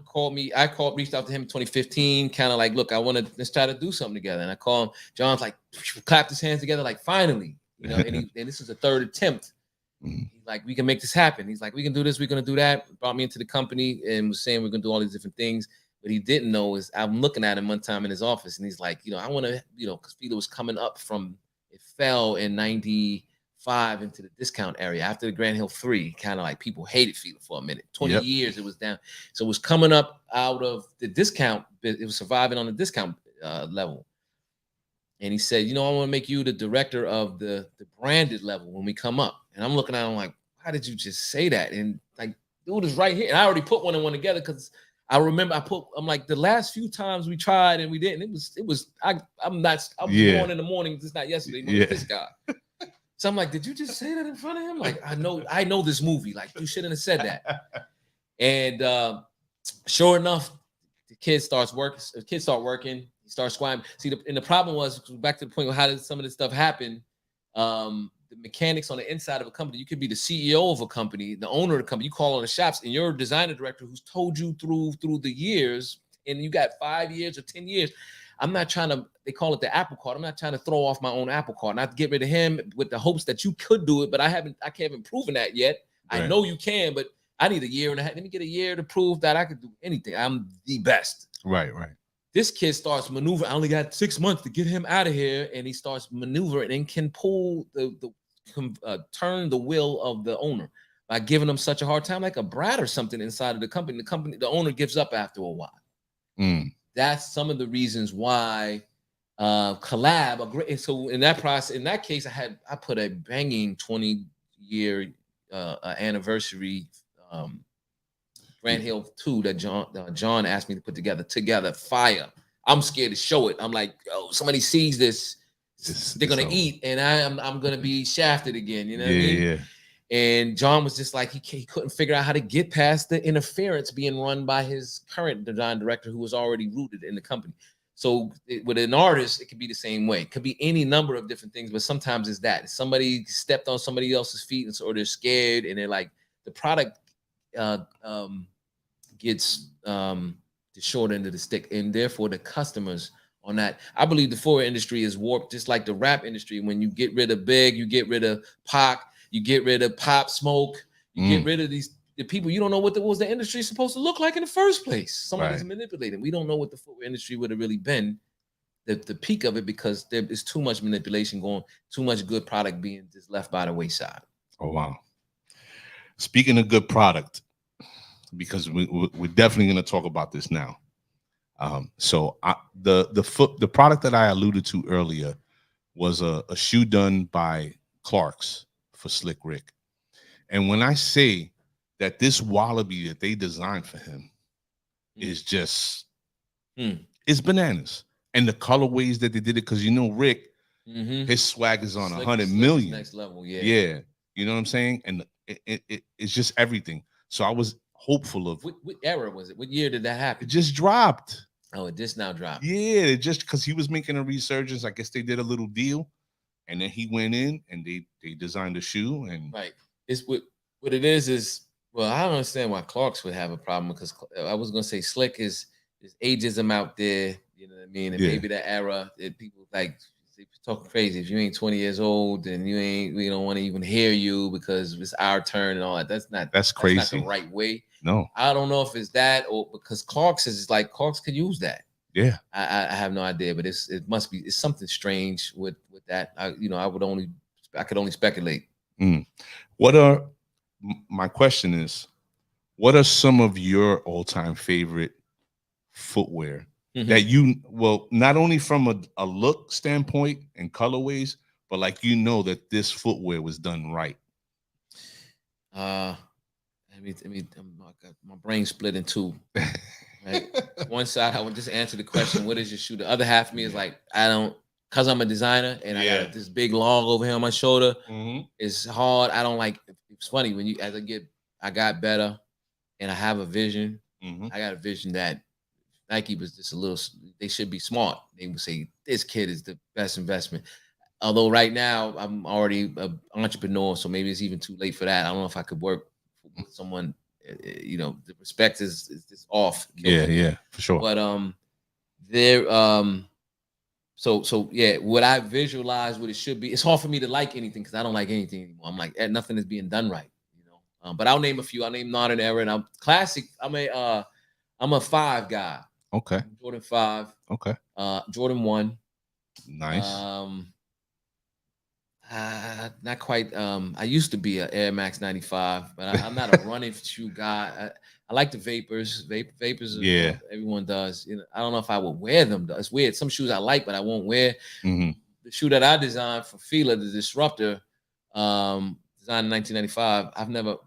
called me. Reached out to him in 2015, kind of like, look, let's try to do something together. And I called him. John's like, clapped his hands together, like, finally, and this is the 3rd attempt. He's like, we can make this happen. He's like, we can do this, we're gonna do that. Brought me into the company and was saying we're gonna do all these different things. What he didn't know is I'm looking at him one time in his office, and he's like, I want to, because Fila was coming up it fell in 95 into the discount area after the Grand Hill 3. Kind of like people hated Fila for a minute. 20 years it was down. So it was coming up out of the discount. It was surviving on the discount level. And he said, I want to make you the director of the branded level when we come up. And I'm looking at him like, why did you just say that? And like, dude is right here. And I already put one and one together because I remember I'm like, the last few times we tried and we didn't, I was born in the morning, just not yesterday, but this guy. So I'm like, did you just say that in front of him? Like, I know this movie. Like, you shouldn't have said that. And sure enough, the kid start working, he starts squatting. See, and the problem was, back to the point of how did some of this stuff happen? the mechanics on the inside of a company. You could be the CEO of a company, the owner of the company. You call on the shops, and you're a designer director who's told you through the years, and you got 5 years or 10 years. I'm not trying to, they call it the apple cart. I'm not trying to throw off my own apple cart, not to get rid of him with the hopes that you could do it, but I haven't proven that yet. Right. I know you can, but I need a year and a half. Let me get a year to prove that I could do anything. I'm the best. Right. This kid starts maneuvering. I only got 6 months to get him out of here, and he starts maneuvering and can pull turn the will of the owner by giving him such a hard time, like a brat or something inside of the company. The owner gives up after a while. That's some of the reasons why collab. So in that case, I put a banging 20-year anniversary Grant Hill 2 that John asked me to put together fire. I'm scared to show it. I'm like, oh, somebody sees this, they're gonna eat, and I'm gonna be shafted again. You know what I mean? Yeah. And John was just like, he couldn't figure out how to get past the interference being run by his current design director, who was already rooted in the company. So with an artist, it could be the same way. It could be any number of different things, but sometimes it's that somebody stepped on somebody else's feet, or they're scared, and they're like, the product gets the short end of the stick, and therefore the customers on that. I believe the footwear industry is warped, just like the rap industry. When you get rid of Big, you get rid of Pac, you get rid of Pop Smoke, you get rid of the people. You don't know what the industry is supposed to look like in the first place. Somebody's manipulating. We don't know what the footwear industry would have really been, the peak of it, because there is too much manipulation going, too much good product being just left by the wayside. Oh wow! Speaking of good product, because we're definitely going to talk about this now. So the product that I alluded to earlier was a shoe done by Clark's for Slick Rick. And when I say that this wallaby that they designed for him is just, it's bananas. And the colorways that they did it, because Rick, his swag is on 100 million. Next level, yeah. Yeah, you know what I'm saying? And it's just everything. So I was hopeful of. What era was it? What year did that happen? It just dropped. Oh, it just now dropped. Yeah, just because he was making a resurgence. I guess they did a little deal. And then he went in and they designed a shoe. And right. It's what it is, well, I don't understand why Clark's would have a problem, because I was gonna say Slick is ageism out there, you know what I mean? And maybe that era that people like talking crazy. If you ain't 20 years old, then we don't want to even hear you because it's our turn and all that. That's crazy. That's not the right way. No. I don't know if it's that, or because Clark's could use that. Yeah. I have no idea, but it must be, it's something strange with that. I could only speculate. My question is, what are some of your all-time favorite footwear that not only from a look standpoint and colorways, but that this footwear was done right? My brain split in two. Right? One side, I would just answer the question, what is your shoe? The other half of me is like, because I'm a designer and I got this big log over here on my shoulder. It's hard. I don't like. It's funny when I got better, and I have a vision. I got a vision that Nike was just a little. They should be smart. They would say this kid is the best investment. Although right now I'm already an entrepreneur, so maybe it's even too late for that. I don't know if I could work with someone. The respect is just off. Yeah, for sure. But what I visualize what it should be. It's hard for me to like anything because I don't like anything anymore. I'm like, nothing is being done right, but I'll name a few. I'll name Modern Era, and I'm classic. I'm a 5 guy. Okay. Jordan 5. Okay. Jordan 1. Nice. Not quite. I used to be an Air Max 95, but I'm not a running shoe guy. I like the Vapors. Vapors. Everyone does. I don't know if I would wear them. It's weird. Some shoes I like, but I won't wear. The shoe that I designed for Fila, the Disruptor, designed in 1995. I've never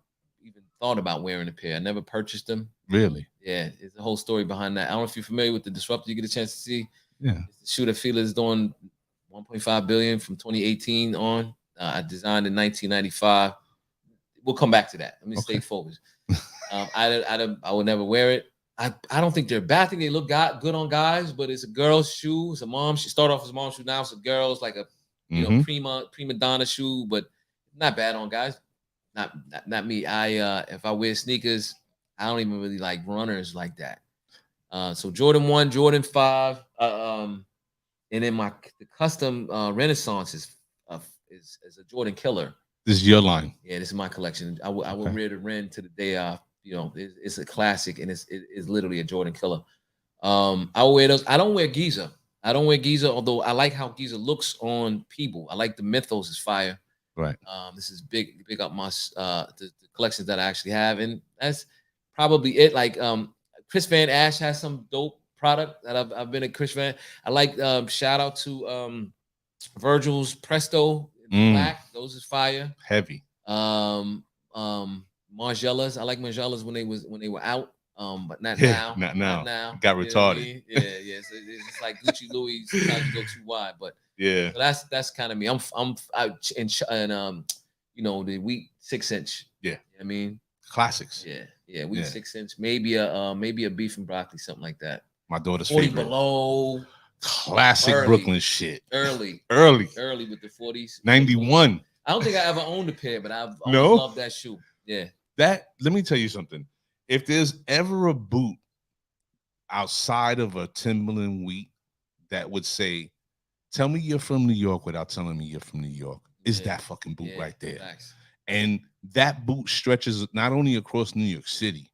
even thought about wearing a pair. I never purchased them. Really? Yeah, it's a whole story behind that. I don't know if you're familiar with the Disruptor. You get a chance to see. Yeah. It's the shoe that Fila is doing. 1.5 billion from 2018 on. I designed in 1995. We'll come back to that. Let me stay focused. I would never wear it. I don't think they're a bad thing. They look good on guys, but it's a girl's shoe. It's a mom. She started off as a mom's shoe. Now it's a girl's, like a you know, prima donna shoe, but not bad on guys. Not me. If I wear sneakers, I don't even really like runners like that. So Jordan 1, Jordan 5, and then the custom Renaissance is a Jordan killer. This is your line. Yeah, this is my collection. I would wear the Ren to the day off. You know, it's a classic, and it's literally a Jordan killer. I wear those. I don't wear Giza. Although I like how Giza looks on people. I like the mythos is fire. Right. This is big up my the collections that I actually have, and that's probably it. Like Chris Van Ash has some dope product that I've been a Chris Van. I like shout out to Virgil's Presto Black. Those is fire. Heavy. Margellas. I like Margellas when they were out. But not now. Not now. Got retarded. You know I mean? Yeah. So it's like Gucci Louis. Sometimes you go too wide, but yeah. So that's kind of me. And you know, the wheat 6-inch. Yeah. You know what I mean, classics. Yeah. Wheat 6-inch. Maybe a beef and broccoli, something like that. My daughter's 40 favorite. below. Classic early, Brooklyn shit. Early with the 40s. 91. I don't think I ever owned a pair, but I've always loved that shoe. Yeah. Let me tell you something. If there's ever a boot outside of a Timberland wheat that would say, tell me you're from New York without telling me you're from New York, is that fucking boot right there. Facts. And that boot stretches not only across New York City,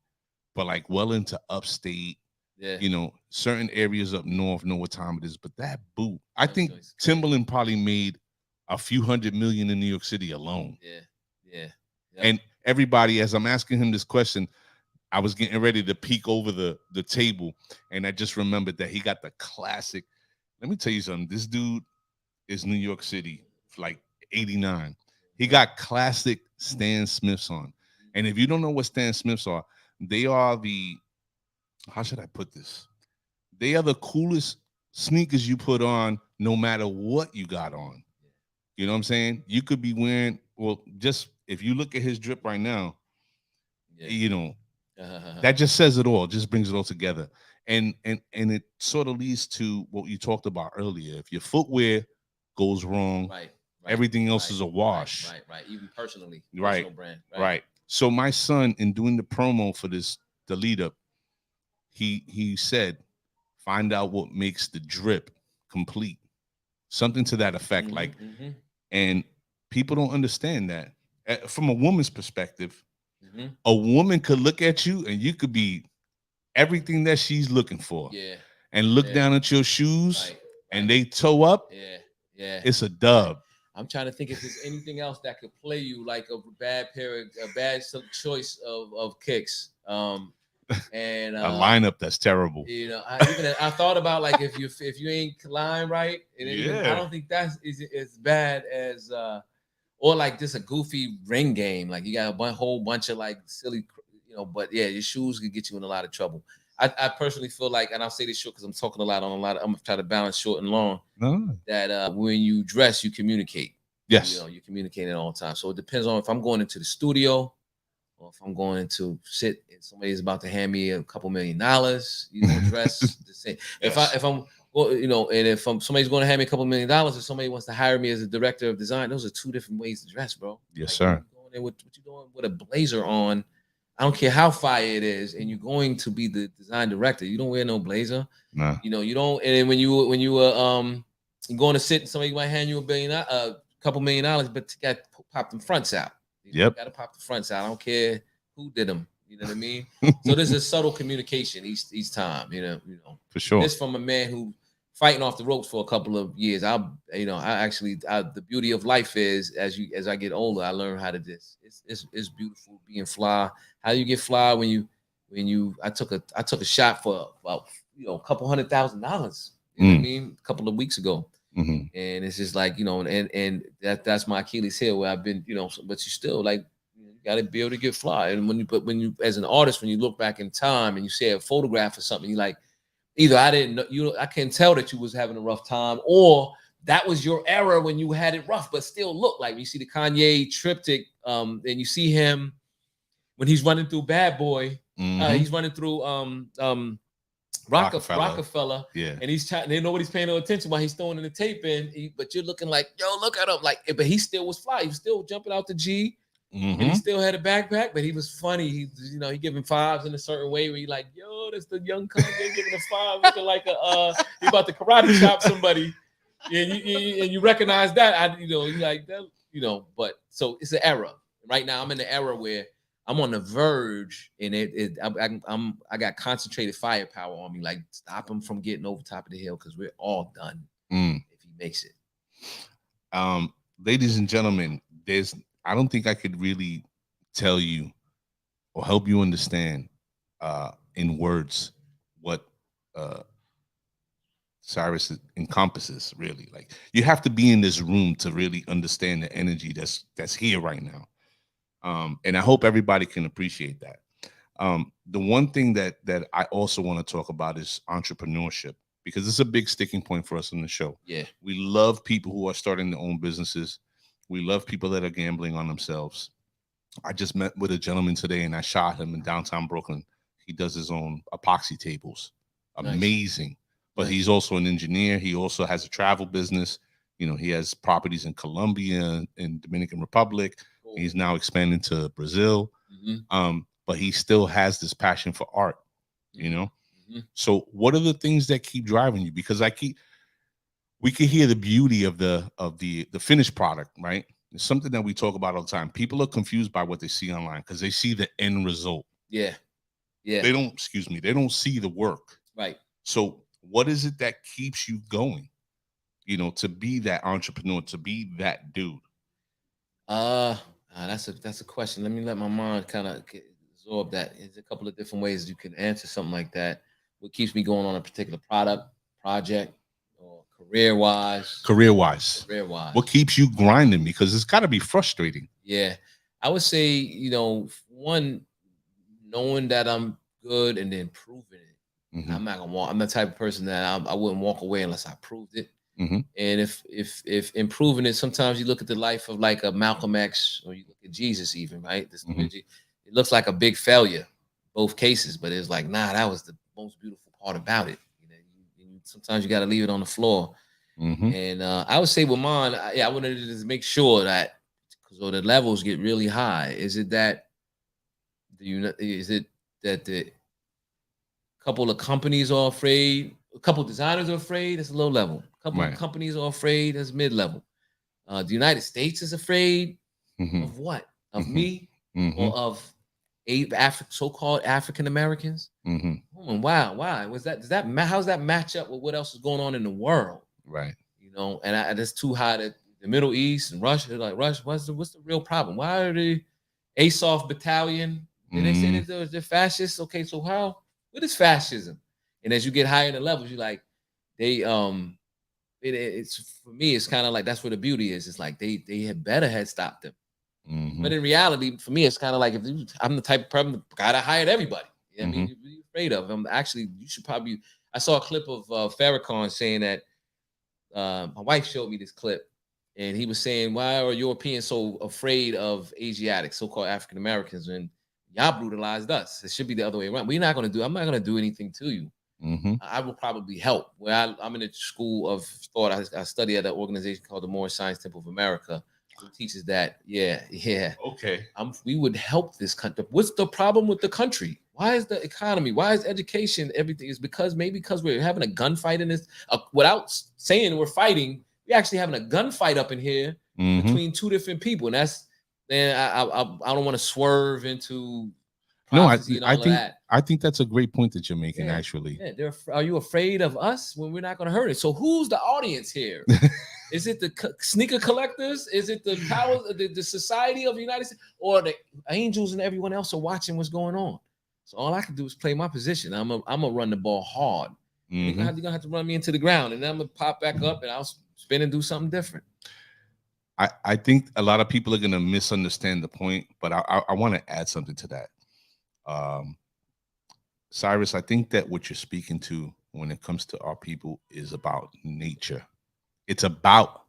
but like well into upstate. Yeah. You know, certain areas up north know what time it is. But that boot, I think Timberland probably made a few $100 million in New York City alone. Yeah. And everybody, as I'm asking him this question, I was getting ready to peek over the table, and I just remembered that he got the classic. Let me tell you something. This dude is New York City, like 89. He got classic Stan Smiths on. And if you don't know what Stan Smiths are, they are how should I put this? They are the coolest sneakers you put on no matter what you got on. You know what I'm saying? You could be wearing, well, just if you look at his drip right now, you know, that just says it all, just brings it all together. And it sort of leads to what you talked about earlier. If your footwear goes wrong, everything else is a wash. Right. Even personally. Right. Personal brand. Right. So my son, in doing the promo for the lead up, he said, find out what makes the drip complete. Something to that effect. And people don't understand that. From a woman's perspective, a woman could look at you and you could be everything that she's looking for. Yeah. And look down at your shoes and they toe up. Yeah. It's a dub. I'm trying to think if there's anything else that could play you like a bad choice of kicks. And a lineup that's terrible. You know, I thought about like if you ain't line right, and I don't think that's as bad as or like just a goofy ring game. Like you got a whole bunch of like silly, you know. But yeah, your shoes could get you in a lot of trouble. I personally feel like, and I'll say this short because I'm talking a lot. I'm gonna try to balance short and long. That when you dress, you communicate. Yes, you know, you communicate at all times. So it depends on if I'm going into the studio or if I'm going to sit and somebody's about to hand me a couple $1 million. You know, dress the same. Yes. If I'm well, you know, and if somebody's going to hand me a couple $1 million, or somebody wants to hire me as a director of design, those are two different ways to dress, bro. Yes, sir. Going in what you doing with a blazer on? I don't care how fire it is, and you're going to be the design director. You don't wear no blazer. No. You know, you don't. And then when you you're going to sit and somebody might hand you a couple $1 million, but you got to pop them fronts out. You got to pop the fronts out. I don't care who did them. You know what I mean? So there's a subtle communication each time. You know. For sure. This from a man who fighting off the ropes for a couple of years. The beauty of life is as I get older, I learn how to this. It's beautiful being fly. How do you get fly when you I took a shot for about a couple $100,000. You know what I mean? A couple of weeks ago. Mm-hmm. And it's just like, and that's my Achilles heel where I've been, but you still like you gotta be able to get fly. And when you as an artist, when you look back in time and you see a photograph or something, you like either I didn't know I can tell that you was having a rough time, or that was your era when you had it rough, but still look like you see the Kanye triptych, and you see him when he's running through Bad Boy, he's running through Rockefeller. Yeah. And he's trying, and nobody's paying no attention while he's throwing in the tape in. But you're looking like, yo, look at him. Like, but he still was fly. He was still jumping out the G. And he still had a backpack, but he was funny. He, he giving fives in a certain way where you like, yo, that's the young Kanye giving a five, looking like he about to karate chop somebody. And you recognize that. You like that, but so it's an era. Right now, I'm in the era where I'm on the verge, and I got concentrated firepower on me. Like, stop him from getting over top of the hill because we're all done if he makes it. Ladies and gentlemen, I don't think I could really tell you or help you understand in words what Cyrus encompasses, really. Like, you have to be in this room to really understand the energy that's here right now. And I hope everybody can appreciate that. The one thing that I also want to talk about is entrepreneurship, because it's a big sticking point for us on the show. Yeah. We love people who are starting their own businesses. We love people that are gambling on themselves. I just met with a gentleman today, and I shot him in downtown Brooklyn. He does his own epoxy tables. Amazing. Nice. But nice. He's also an engineer. He also has a travel business. He has properties in Colombia and Dominican Republic. Cool. He's now expanding to Brazil. But he still has this passion for art, So what are the things that keep driving you? Because we can hear the beauty of the finished product, right? It's something that we talk about all the time. People are confused by what they see online because they see the end result. Yeah. They don't see the work. Right. So what is it that keeps you going? To be that entrepreneur, to be that dude. That's a question. Let me let my mind kind of absorb that. There's a couple of different ways you can answer something like that. What keeps me going on a particular project, or career-wise? What keeps you grinding? Because it's got to be frustrating. Yeah. I would say, one, knowing that I'm good and then proving it. I'm the type of person that I wouldn't walk away unless I proved it. And if improving it, sometimes you look at the life of like a Malcolm X, or you look at Jesus even, right? It looks like a big failure, both cases, but it's like, nah, that was the most beautiful part about it. Sometimes you got to leave it on the floor. And I would say with mine, I wanted to just make sure that, because the levels get really high. Is it that the couple of companies are afraid? A couple of designers are afraid. That's a low level. A couple of companies are afraid. That's mid level. The United States is afraid of what? Of me, or of so-called African Americans? Wow. Why was that? How's that match up with what else is going on in the world? Right. And that's too high. That the Middle East and Russia, like Russia, what's the real problem? Why are the Azov battalion? Did they say that they're fascists? Okay, so what is fascism? And as you get higher in the levels, you're like, it's for me, it's kind of like, that's where the beauty is. It's like they had stopped them. But in reality, for me, it's kind of like, I'm the type of person, the guy that hired everybody. I mean, you're afraid of them. Actually, you should probably. I saw a clip of Farrakhan saying that. My wife showed me this clip, and he was saying, "Why are Europeans so afraid of Asiatics, so-called African Americans, when y'all brutalized us? It should be the other way around. I'm not going to do anything to you. I will probably help. I'm in a school of thought. I study at an organization called the Moorish Science Temple of America, who teaches that. Okay. We would help this country. What's the problem with the country? Why is the economy? Why is education? Everything is because we're having a gunfight in this. Without saying we're fighting, we're actually having a gunfight up in here between two different people. And I don't want to swerve into. No, I think that's a great point that you're making. Actually, are you afraid of us when we're not going to hurt it? So who's the audience here? Is it the sneaker collectors? Is it the power, the society of the United States, or the angels and everyone else are watching what's going on? So all I can do is play my position. I'm gonna run the ball hard. You're gonna have to run me into the ground, and then I'm gonna pop back up, and I'll spin and do something different. I think a lot of people are gonna misunderstand the point, but I want to add something to that. Cyrus, I think that what you're speaking to when it comes to our people is about nature. It's about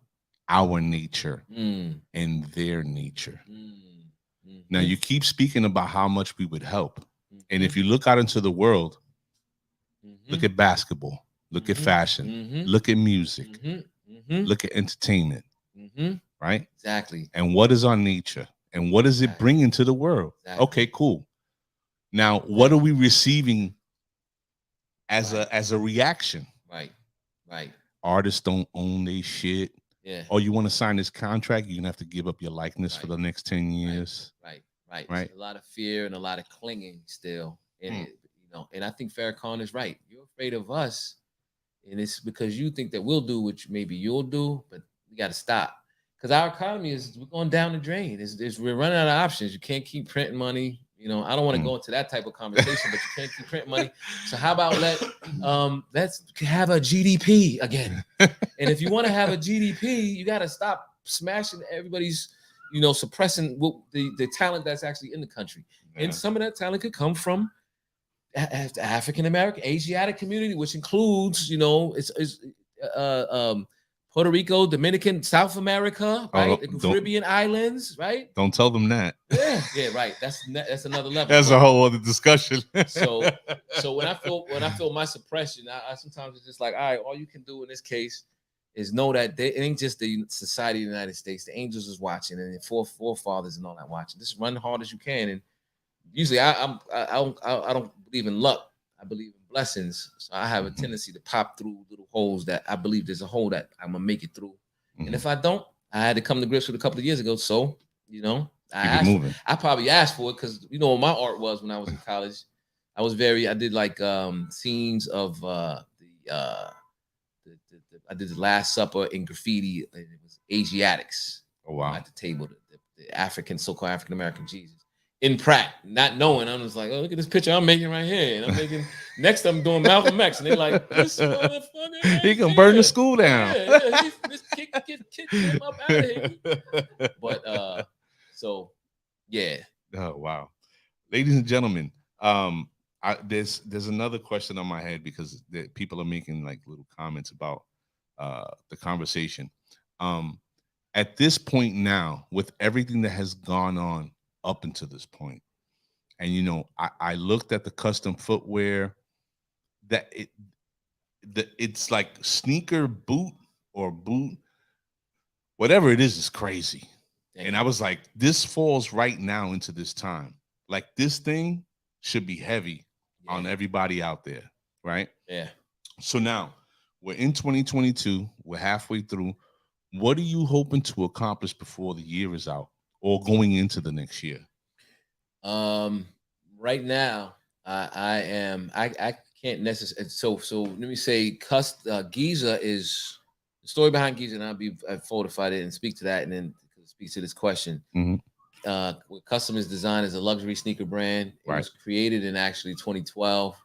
our nature and their nature. Now, you keep speaking about how much we would help. And if you look out into the world, Look at basketball. Look at fashion. Look at music. Look at entertainment. Right? Exactly. And what is our nature? And what does it bring into the world? Exactly. Okay, cool. Now, what are we receiving as a reaction? Right. Artists don't own their shit. Yeah. Oh, you want to sign this contract? You're gonna have to give up your likeness for the next 10 years. Right. A lot of fear and a lot of clinging still in it, And I think Farrakhan is right. You're afraid of us, and it's because you think that we'll do what maybe you'll do, but we got to stop because our economy we're going down the drain. We're running out of options. You can't keep printing money. I don't want to go into that type of conversation, but you can't keep printing money. So how about let's have a GDP again? And if you want to have a GDP, you got to stop smashing everybody's, suppressing the talent that's actually in the country. Yeah. And some of that talent could come from the African American, Asiatic community, which includes, Puerto Rico, Dominican, South America, right? The Caribbean islands, right? Don't tell them that. Yeah, right. That's another level. That's a whole other discussion. So when I feel my suppression, I sometimes it's just like, all right, all you can do in this case is know that it ain't just the society of the United States. The angels is watching, and the forefathers and all that watching. Just run hard as you can. And usually, I don't believe in luck. I believe in blessings. So I have a tendency to pop through little holes that I believe there's a hole that I'm gonna make it through. And if I don't, I had to come to grips with a couple of years ago. So I probably asked for it because what my art was when I was in college. I did like scenes of I did the Last Supper in graffiti. It was Asiatics. Oh wow! At the table, the African, so-called African American Jesus. In Pratt, not knowing, I'm just like, oh, look at this picture I'm making right here. And I'm making, next I'm doing Malcolm X. And they're like, this motherfucker. Right he can burn the school down. Yeah. This kick him up out of here. But, so, yeah. Oh, wow. Ladies and gentlemen, there's another question on my head because people are making like little comments about the conversation. At this point now, with everything that has gone on, up until this point, and I looked at the custom footwear that it's like sneaker boot or boot, whatever it is crazy. And I was like, this falls right now into this time. Like this thing should be heavy on everybody out there, right? Yeah. So now we're in 2022. We're halfway through. What are you hoping to accomplish before the year is out? Or going into the next year? Right now, I can't necessarily. So let me say, Giza is the story behind Giza, and I've fortified it and speak to that, and then speak to this question. Custom is designed as a luxury sneaker brand. It was created in actually 2012.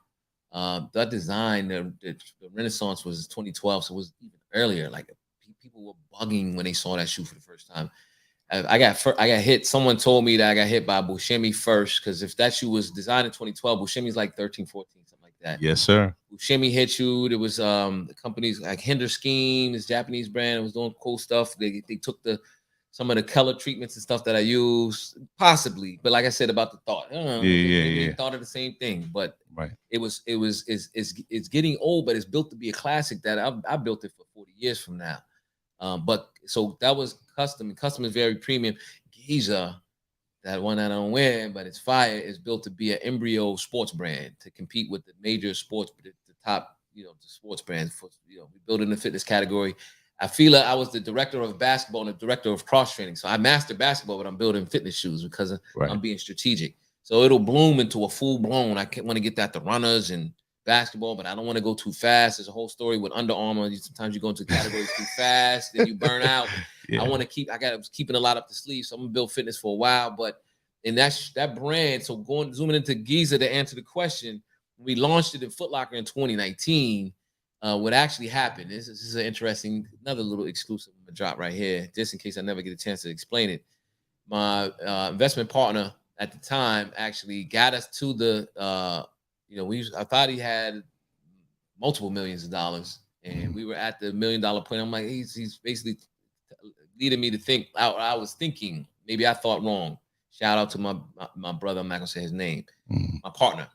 That design, the Renaissance was 2012, so it was even earlier. Like people were bugging when they saw that shoe for the first time. I got hit. Someone told me that I got hit by Buscemi first because if that shoe was designed in 2012, Buscemi's like 13, 14, something like that. Yes, sir. Buscemi hit you. There was the companies like Hinder Scheme, this Japanese brand, was doing cool stuff. They took some of the color treatments and stuff that I use, possibly. But like I said about the thought, they thought of the same thing. But it's getting old, but it's built to be a classic that I built it for 40 years from now. But so that was custom, and custom is very premium. Giza, that one I don't wear, but it's fire, is built to be an embryo sports brand to compete with the major sports, the top, the sports brands. We build in the fitness category. I feel like I was the director of basketball and the director of cross training. So I mastered basketball, but I'm building fitness shoes because I'm being strategic. So it'll bloom into a full blown. I want to get that to runners and basketball, but I don't want to go too fast. There's a whole story with Under Armour. Sometimes you go into categories too fast, then you burn out. I want to I got keeping a lot up the sleeve. So I'm gonna build fitness for a while, but in that brand. So zooming into Giza to answer the question, we launched it in Foot Locker in 2019. What actually happened? This is an interesting, another little exclusive I'm gonna drop right here, just in case I never get a chance to explain it. My investment partner at the time actually got us to the I thought he had multiple millions of dollars, and we were at the $1 million point. I'm like, he's basically leading me to think. I was thinking maybe I thought wrong. Shout out to my brother. I'm not gonna say his name. My partner.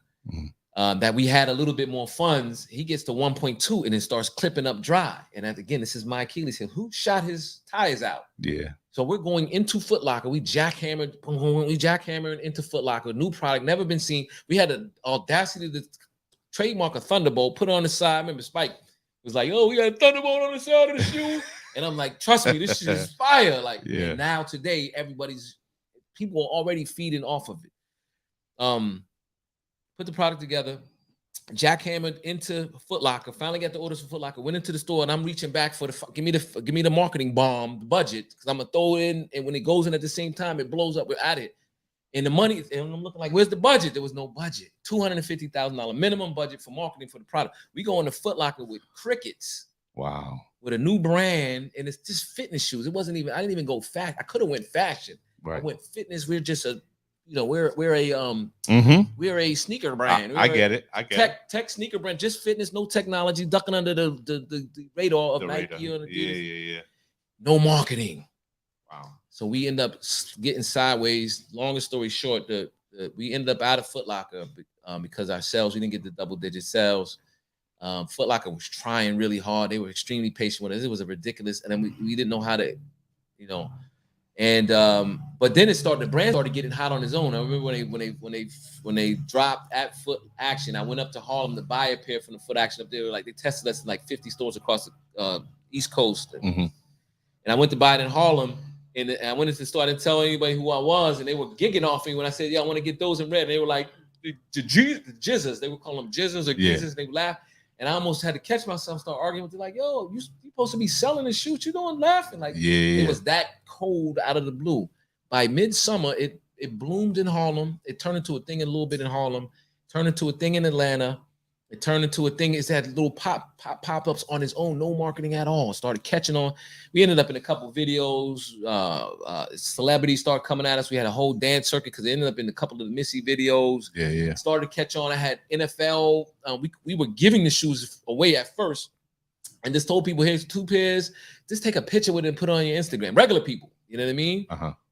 that we had a little bit more funds. He gets to 1.2 and it starts clipping up dry. And again, this is my Achilles heel. Who shot his tires out? Yeah. So we're going into Foot Locker. We jackhammered into Foot Locker. New product, never been seen. We had the audacity to trademark a Thunderbolt, put it on the side. I remember Spike was like, "Oh, we got a Thunderbolt on the side of the shoe," and I'm like, "Trust me, this shit is fire!" Like, and now today, people are already feeding off of it. Put the product together, jackhammered into Foot Locker. Finally got the orders for Foot Locker. Went into the store, and I'm reaching back for give me the marketing bomb, the budget, because I'm gonna throw it in, and when it goes in at the same time, it blows up. We're at it. And the money, and I'm looking like, where's the budget? There was no budget. $250,000 minimum budget for marketing for the product. We go into Foot Locker with crickets. Wow. With a new brand, and it's just fitness shoes. It wasn't even, I didn't even go fashion. I could have went fashion. Right. I went fitness. We're just we're a sneaker brand. I get it. Tech sneaker brand, just fitness, no technology, ducking under the radar of Nike. Yeah. No marketing. Wow. So we end up getting sideways. Longest story short, we ended up out of Foot Locker because our sales, we didn't get the double-digit sales. Foot Locker was trying really hard. They were extremely patient with us. It was a ridiculous, and then we didn't know how to, And but then the brand started getting hot on its own. I remember when they dropped at Foot Action. I went up to Harlem to buy a pair from the Foot Action up there. Like they tested us in like 50 stores across the East Coast, and I went to buy it in Harlem. And I went into the store. I didn't tell anybody who I was, and they were gigging off me when I said, "Yeah, I want to get those in red." And they were like, "The Gizzas." They would call them Gizzas or Gizas. They would laugh, and I almost had to catch myself, start arguing with them, like, "Yo, you supposed to be selling the shoes? You doing laughing?" Like, it was that cold out of the blue. By midsummer, it bloomed in Harlem. It turned into a thing a little bit in Harlem. Turned into a thing in Atlanta. It turned into a thing. It had little pop-ups on its own, no marketing at all. It started catching on. We ended up in a couple videos. Celebrities started coming at us. We had a whole dance circuit because it ended up in a couple of the Missy videos. Yeah. Started to catch on. I had NFL. We were giving the shoes away at first, and just told people, "Here's 2 pairs. Just take a picture with it and put it on your Instagram." Regular people, you know what I mean?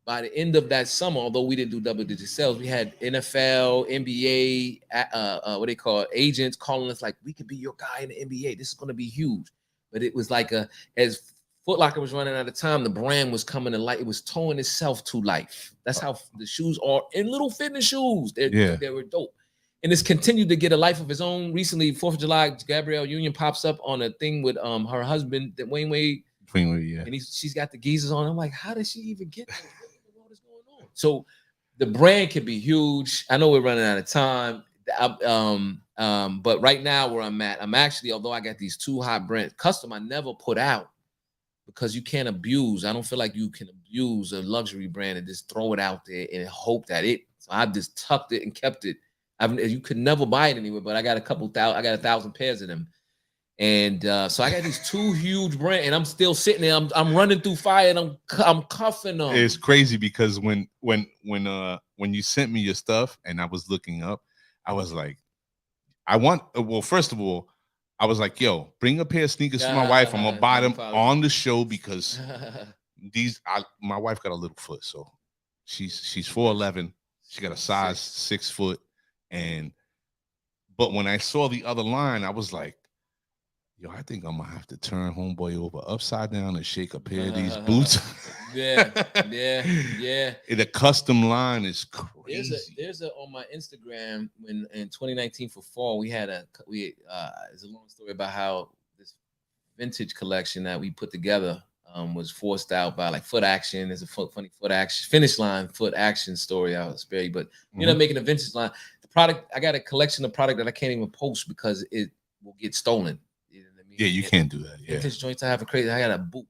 By the end of that summer, although we didn't do double-digit sales, we had NFL, NBA, agents calling us like, "We could be your guy in the NBA. This is going to be huge." But it was like as Foot Locker was running out of time, the brand was coming to life. It was towing itself to life. That's how the shoes are in little fitness shoes. They were dope. And it's continued to get a life of its own. Recently, 4th of July, Gabrielle Union pops up on a thing with her husband, that Wayne Wade. And she's got the Gizas on. I'm like, how did she even get those? What is going on? So the brand can be huge. I know we're running out of time. But right now where I'm at, I'm actually, although I got these 2 hot brands, custom I never put out because you can't abuse. I don't feel like you can abuse a luxury brand and just throw it out there and hope that so I've just tucked it and kept it. You could never buy it anywhere, but I got 1,000 pairs of them. And so I got these 2 huge brands, and I'm still sitting there. I'm running through fire, and I'm cuffing them. It's crazy because when you sent me your stuff and I was looking up, I was like, first of all, I was like, "Yo, bring a pair of sneakers for my wife. I'm gonna buy them on the show because my wife got a little foot, so she's 4'11". She got a size 6 foot, but when I saw the other line, I was like, "Yo, I think I'm gonna have to turn homeboy over upside down and shake a pair of these boots." Yeah. The custom line is crazy. There's a on my Instagram when in 2019 for fall it's a long story about how this vintage collection that we put together was forced out by like Foot Action. There's a funny Foot Action finish line Foot Action story. I'll spare you, but we ended up making a vintage line. The product, I got a collection of product that I can't even post because it will get stolen. You know what I mean? Yeah, you can't do that. Yeah, vintage joints I have a crazy. I got a boot.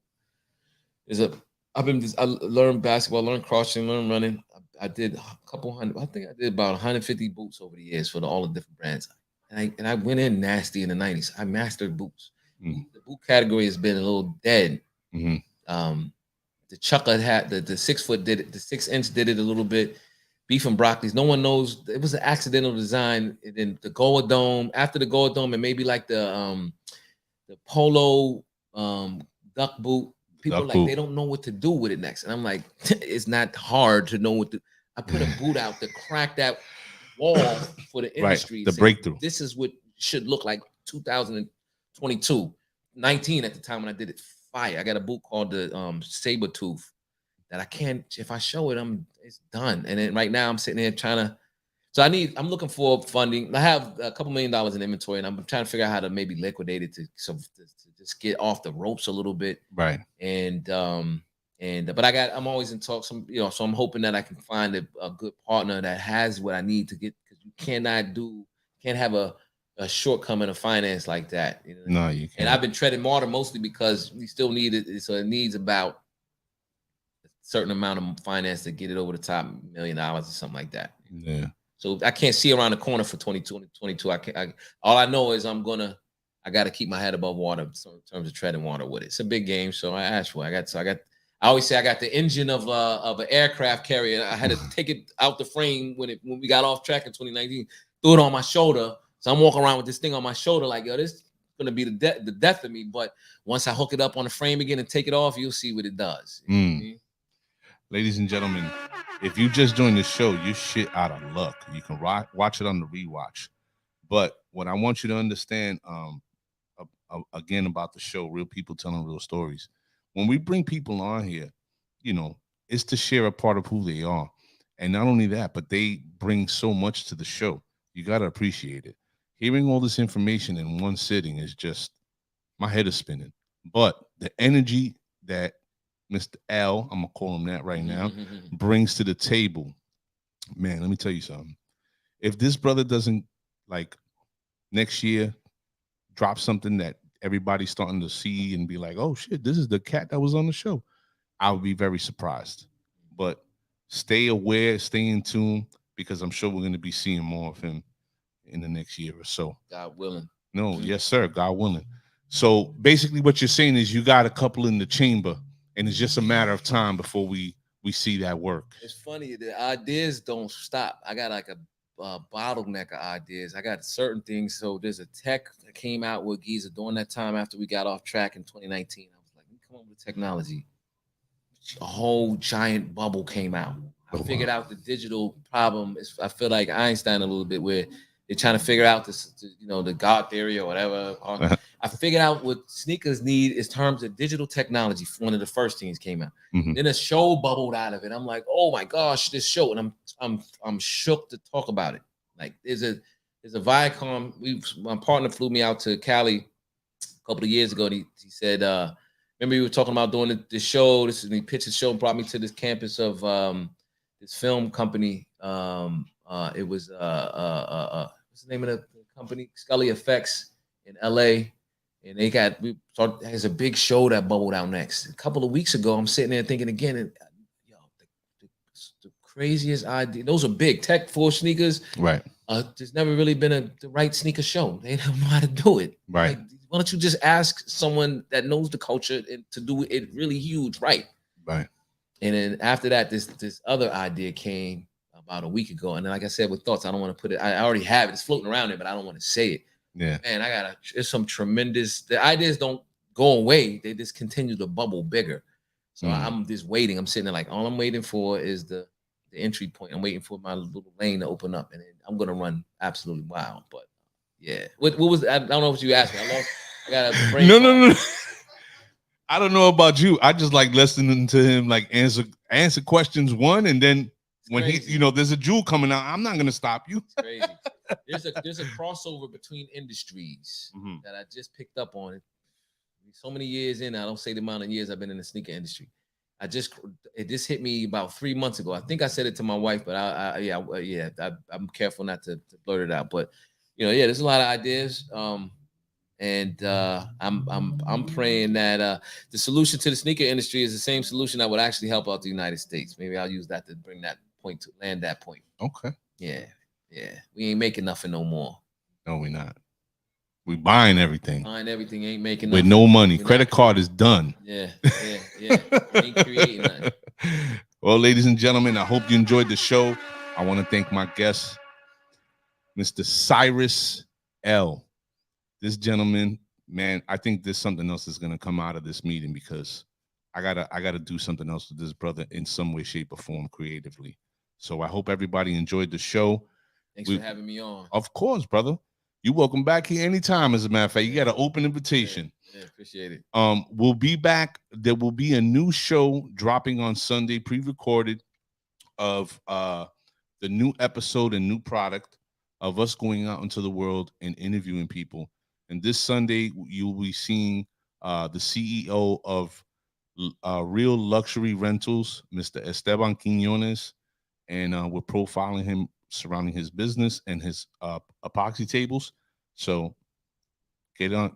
I learned basketball, learned crossing, learned running. I did a couple hundred. I think I did about 150 boots over the years for all the different brands. And I went in nasty in the 90s. I mastered boots. The boot category has been a little dead. The Chucka hat, the 6 foot did it. The 6 inch did it a little bit. Beef and Broccoli's. No one knows. It was an accidental design. And then the Goa Dome. After the Goa Dome, and maybe like the Polo duck boot. People they don't know what to do with it next. And I'm like, it's not hard to know what to. I put a boot out to crack that wall for the Right, industry. the saying, breakthrough. This is what should look like 2022, 19 at the time when I did it. Fire. I got a boot called the Saber Tooth that I can't. If I show it, it's done. And then right now I'm sitting here trying to. So I'm looking for funding. I have a couple $1 million in inventory, and I'm trying to figure out how to maybe liquidate it to just get off the ropes a little bit. Right. But I'm always in talks. So I'm hoping that I can find a good partner that has what I need to get, because you can't have a shortcoming of finance like that. You know? No, you can't. And I've been treading water mostly because we still need it. So it needs about a certain amount of finance to get it over the top, $1 million or something like that. Yeah. So I can't see around the corner for 2022. All I know is I got to keep my head above water in terms of treading water with it. It's a big game, so I asked for it. I always say I got the engine of an aircraft carrier. I had to take it out the frame when we got off track in 2019. Threw it on my shoulder, so I'm walking around with this thing on my shoulder like, yo, this is gonna be the death of me. But once I hook it up on the frame again and take it off, you'll see what it does. You know what I mean? Ladies and gentlemen, if you just joined the show, you're shit out of luck. You can watch it on the rewatch. But what I want you to understand, again, about the show, Real People Telling Real Stories. When we bring people on here, it's to share a part of who they are. And not only that, but they bring so much to the show. You got to appreciate it. Hearing all this information in one sitting is just, my head is spinning. But the energy that Mr. L, I'm going to call him that right now, brings to the table, man, let me tell you something. If this brother doesn't, next year, drop something that everybody's starting to see and be like, oh, shit, this is the cat that was on the show, I would be very surprised. But stay aware, stay in tune, because I'm sure we're going to be seeing more of him in the next year or so. God willing. No, yes, sir, God willing. So basically what you're saying is you got a couple in the chamber, and it's just a matter of time before we see that work. It's funny, the ideas don't stop. I got like a bottleneck of ideas. I got certain things. So there's a tech that came out with Giza during that time after we got off track in 2019. I was like, come on with technology. A whole giant bubble came out. I figured out the digital problem. I feel like Einstein a little bit, where they're trying to figure out this, the God theory or whatever. I figured out what sneakers need in terms of digital technology. One of the first things came out. Then a show bubbled out of it. I'm like, oh my gosh, this show, and I'm shook to talk about it. Like there's a Viacom. My partner flew me out to Cali a couple of years ago. He said, remember we were talking about doing the show. He pitched the show and brought me to this campus of this film company. It was what's the name of the company? Scully Effects in LA. And there's a big show that bubbled out next. A couple of weeks ago, I'm sitting there thinking again, and the craziest idea. Those are big tech for sneakers. Right. There's never really been the right sneaker show. They don't know how to do it. Right. Why don't you just ask someone that knows the culture to do it really huge, right? Right. And then after that, this other idea came about a week ago. And then, like I said, with thoughts, I don't want to put it. I already have it. It's floating around there, but I don't want to say it. Yeah. Man, it's some tremendous. The ideas don't go away. They just continue to bubble bigger. So I'm just waiting. I'm sitting there like, all I'm waiting for is the entry point. I'm waiting for my little lane to open up, and then I'm gonna run absolutely wild. But yeah, what was I don't know what you asked me. I got a brain. No. I don't know about you. I just like listening to him like answer questions one, and then when he, there's a jewel coming out, I'm not gonna stop you. It's crazy. There's a crossover between industries that I just picked up on. So many years in, I don't say the amount of years I've been in the sneaker industry. It just hit me about 3 months ago. I think I said it to my wife, but I'm careful not to blurt it out. But there's a lot of ideas. And I'm praying that the solution to the sneaker industry is the same solution that would actually help out the United States. Maybe I'll use that to bring that point to land that point. Okay. Yeah. We ain't making nothing no more. No, we're not. We buying everything. Ain't making with nothing. No money. Credit card is done. Yeah. Ain't creating nothing. Well, ladies and gentlemen, I hope you enjoyed the show. I want to thank my guest, Mr. Cyrus L. This gentleman, man, I think there's something else that's gonna come out of this meeting, because I gotta do something else with this brother in some way, shape, or form creatively. So I hope everybody enjoyed the show. Thanks for having me on. Of course, brother. You're welcome back here anytime. As a matter of fact, you got an open invitation. Yeah, appreciate it. We'll be back. There will be a new show dropping on Sunday, pre-recorded, of the new episode and new product of us going out into the world and interviewing people. And this Sunday, you'll be seeing the CEO of Real Luxury Rentals, Mr. Esteban Quiñones, and we're profiling him surrounding his business and his epoxy tables. So get on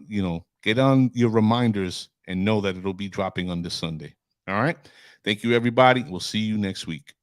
your reminders and know that it'll be dropping on this Sunday. All right. Thank you, everybody. We'll see you next week.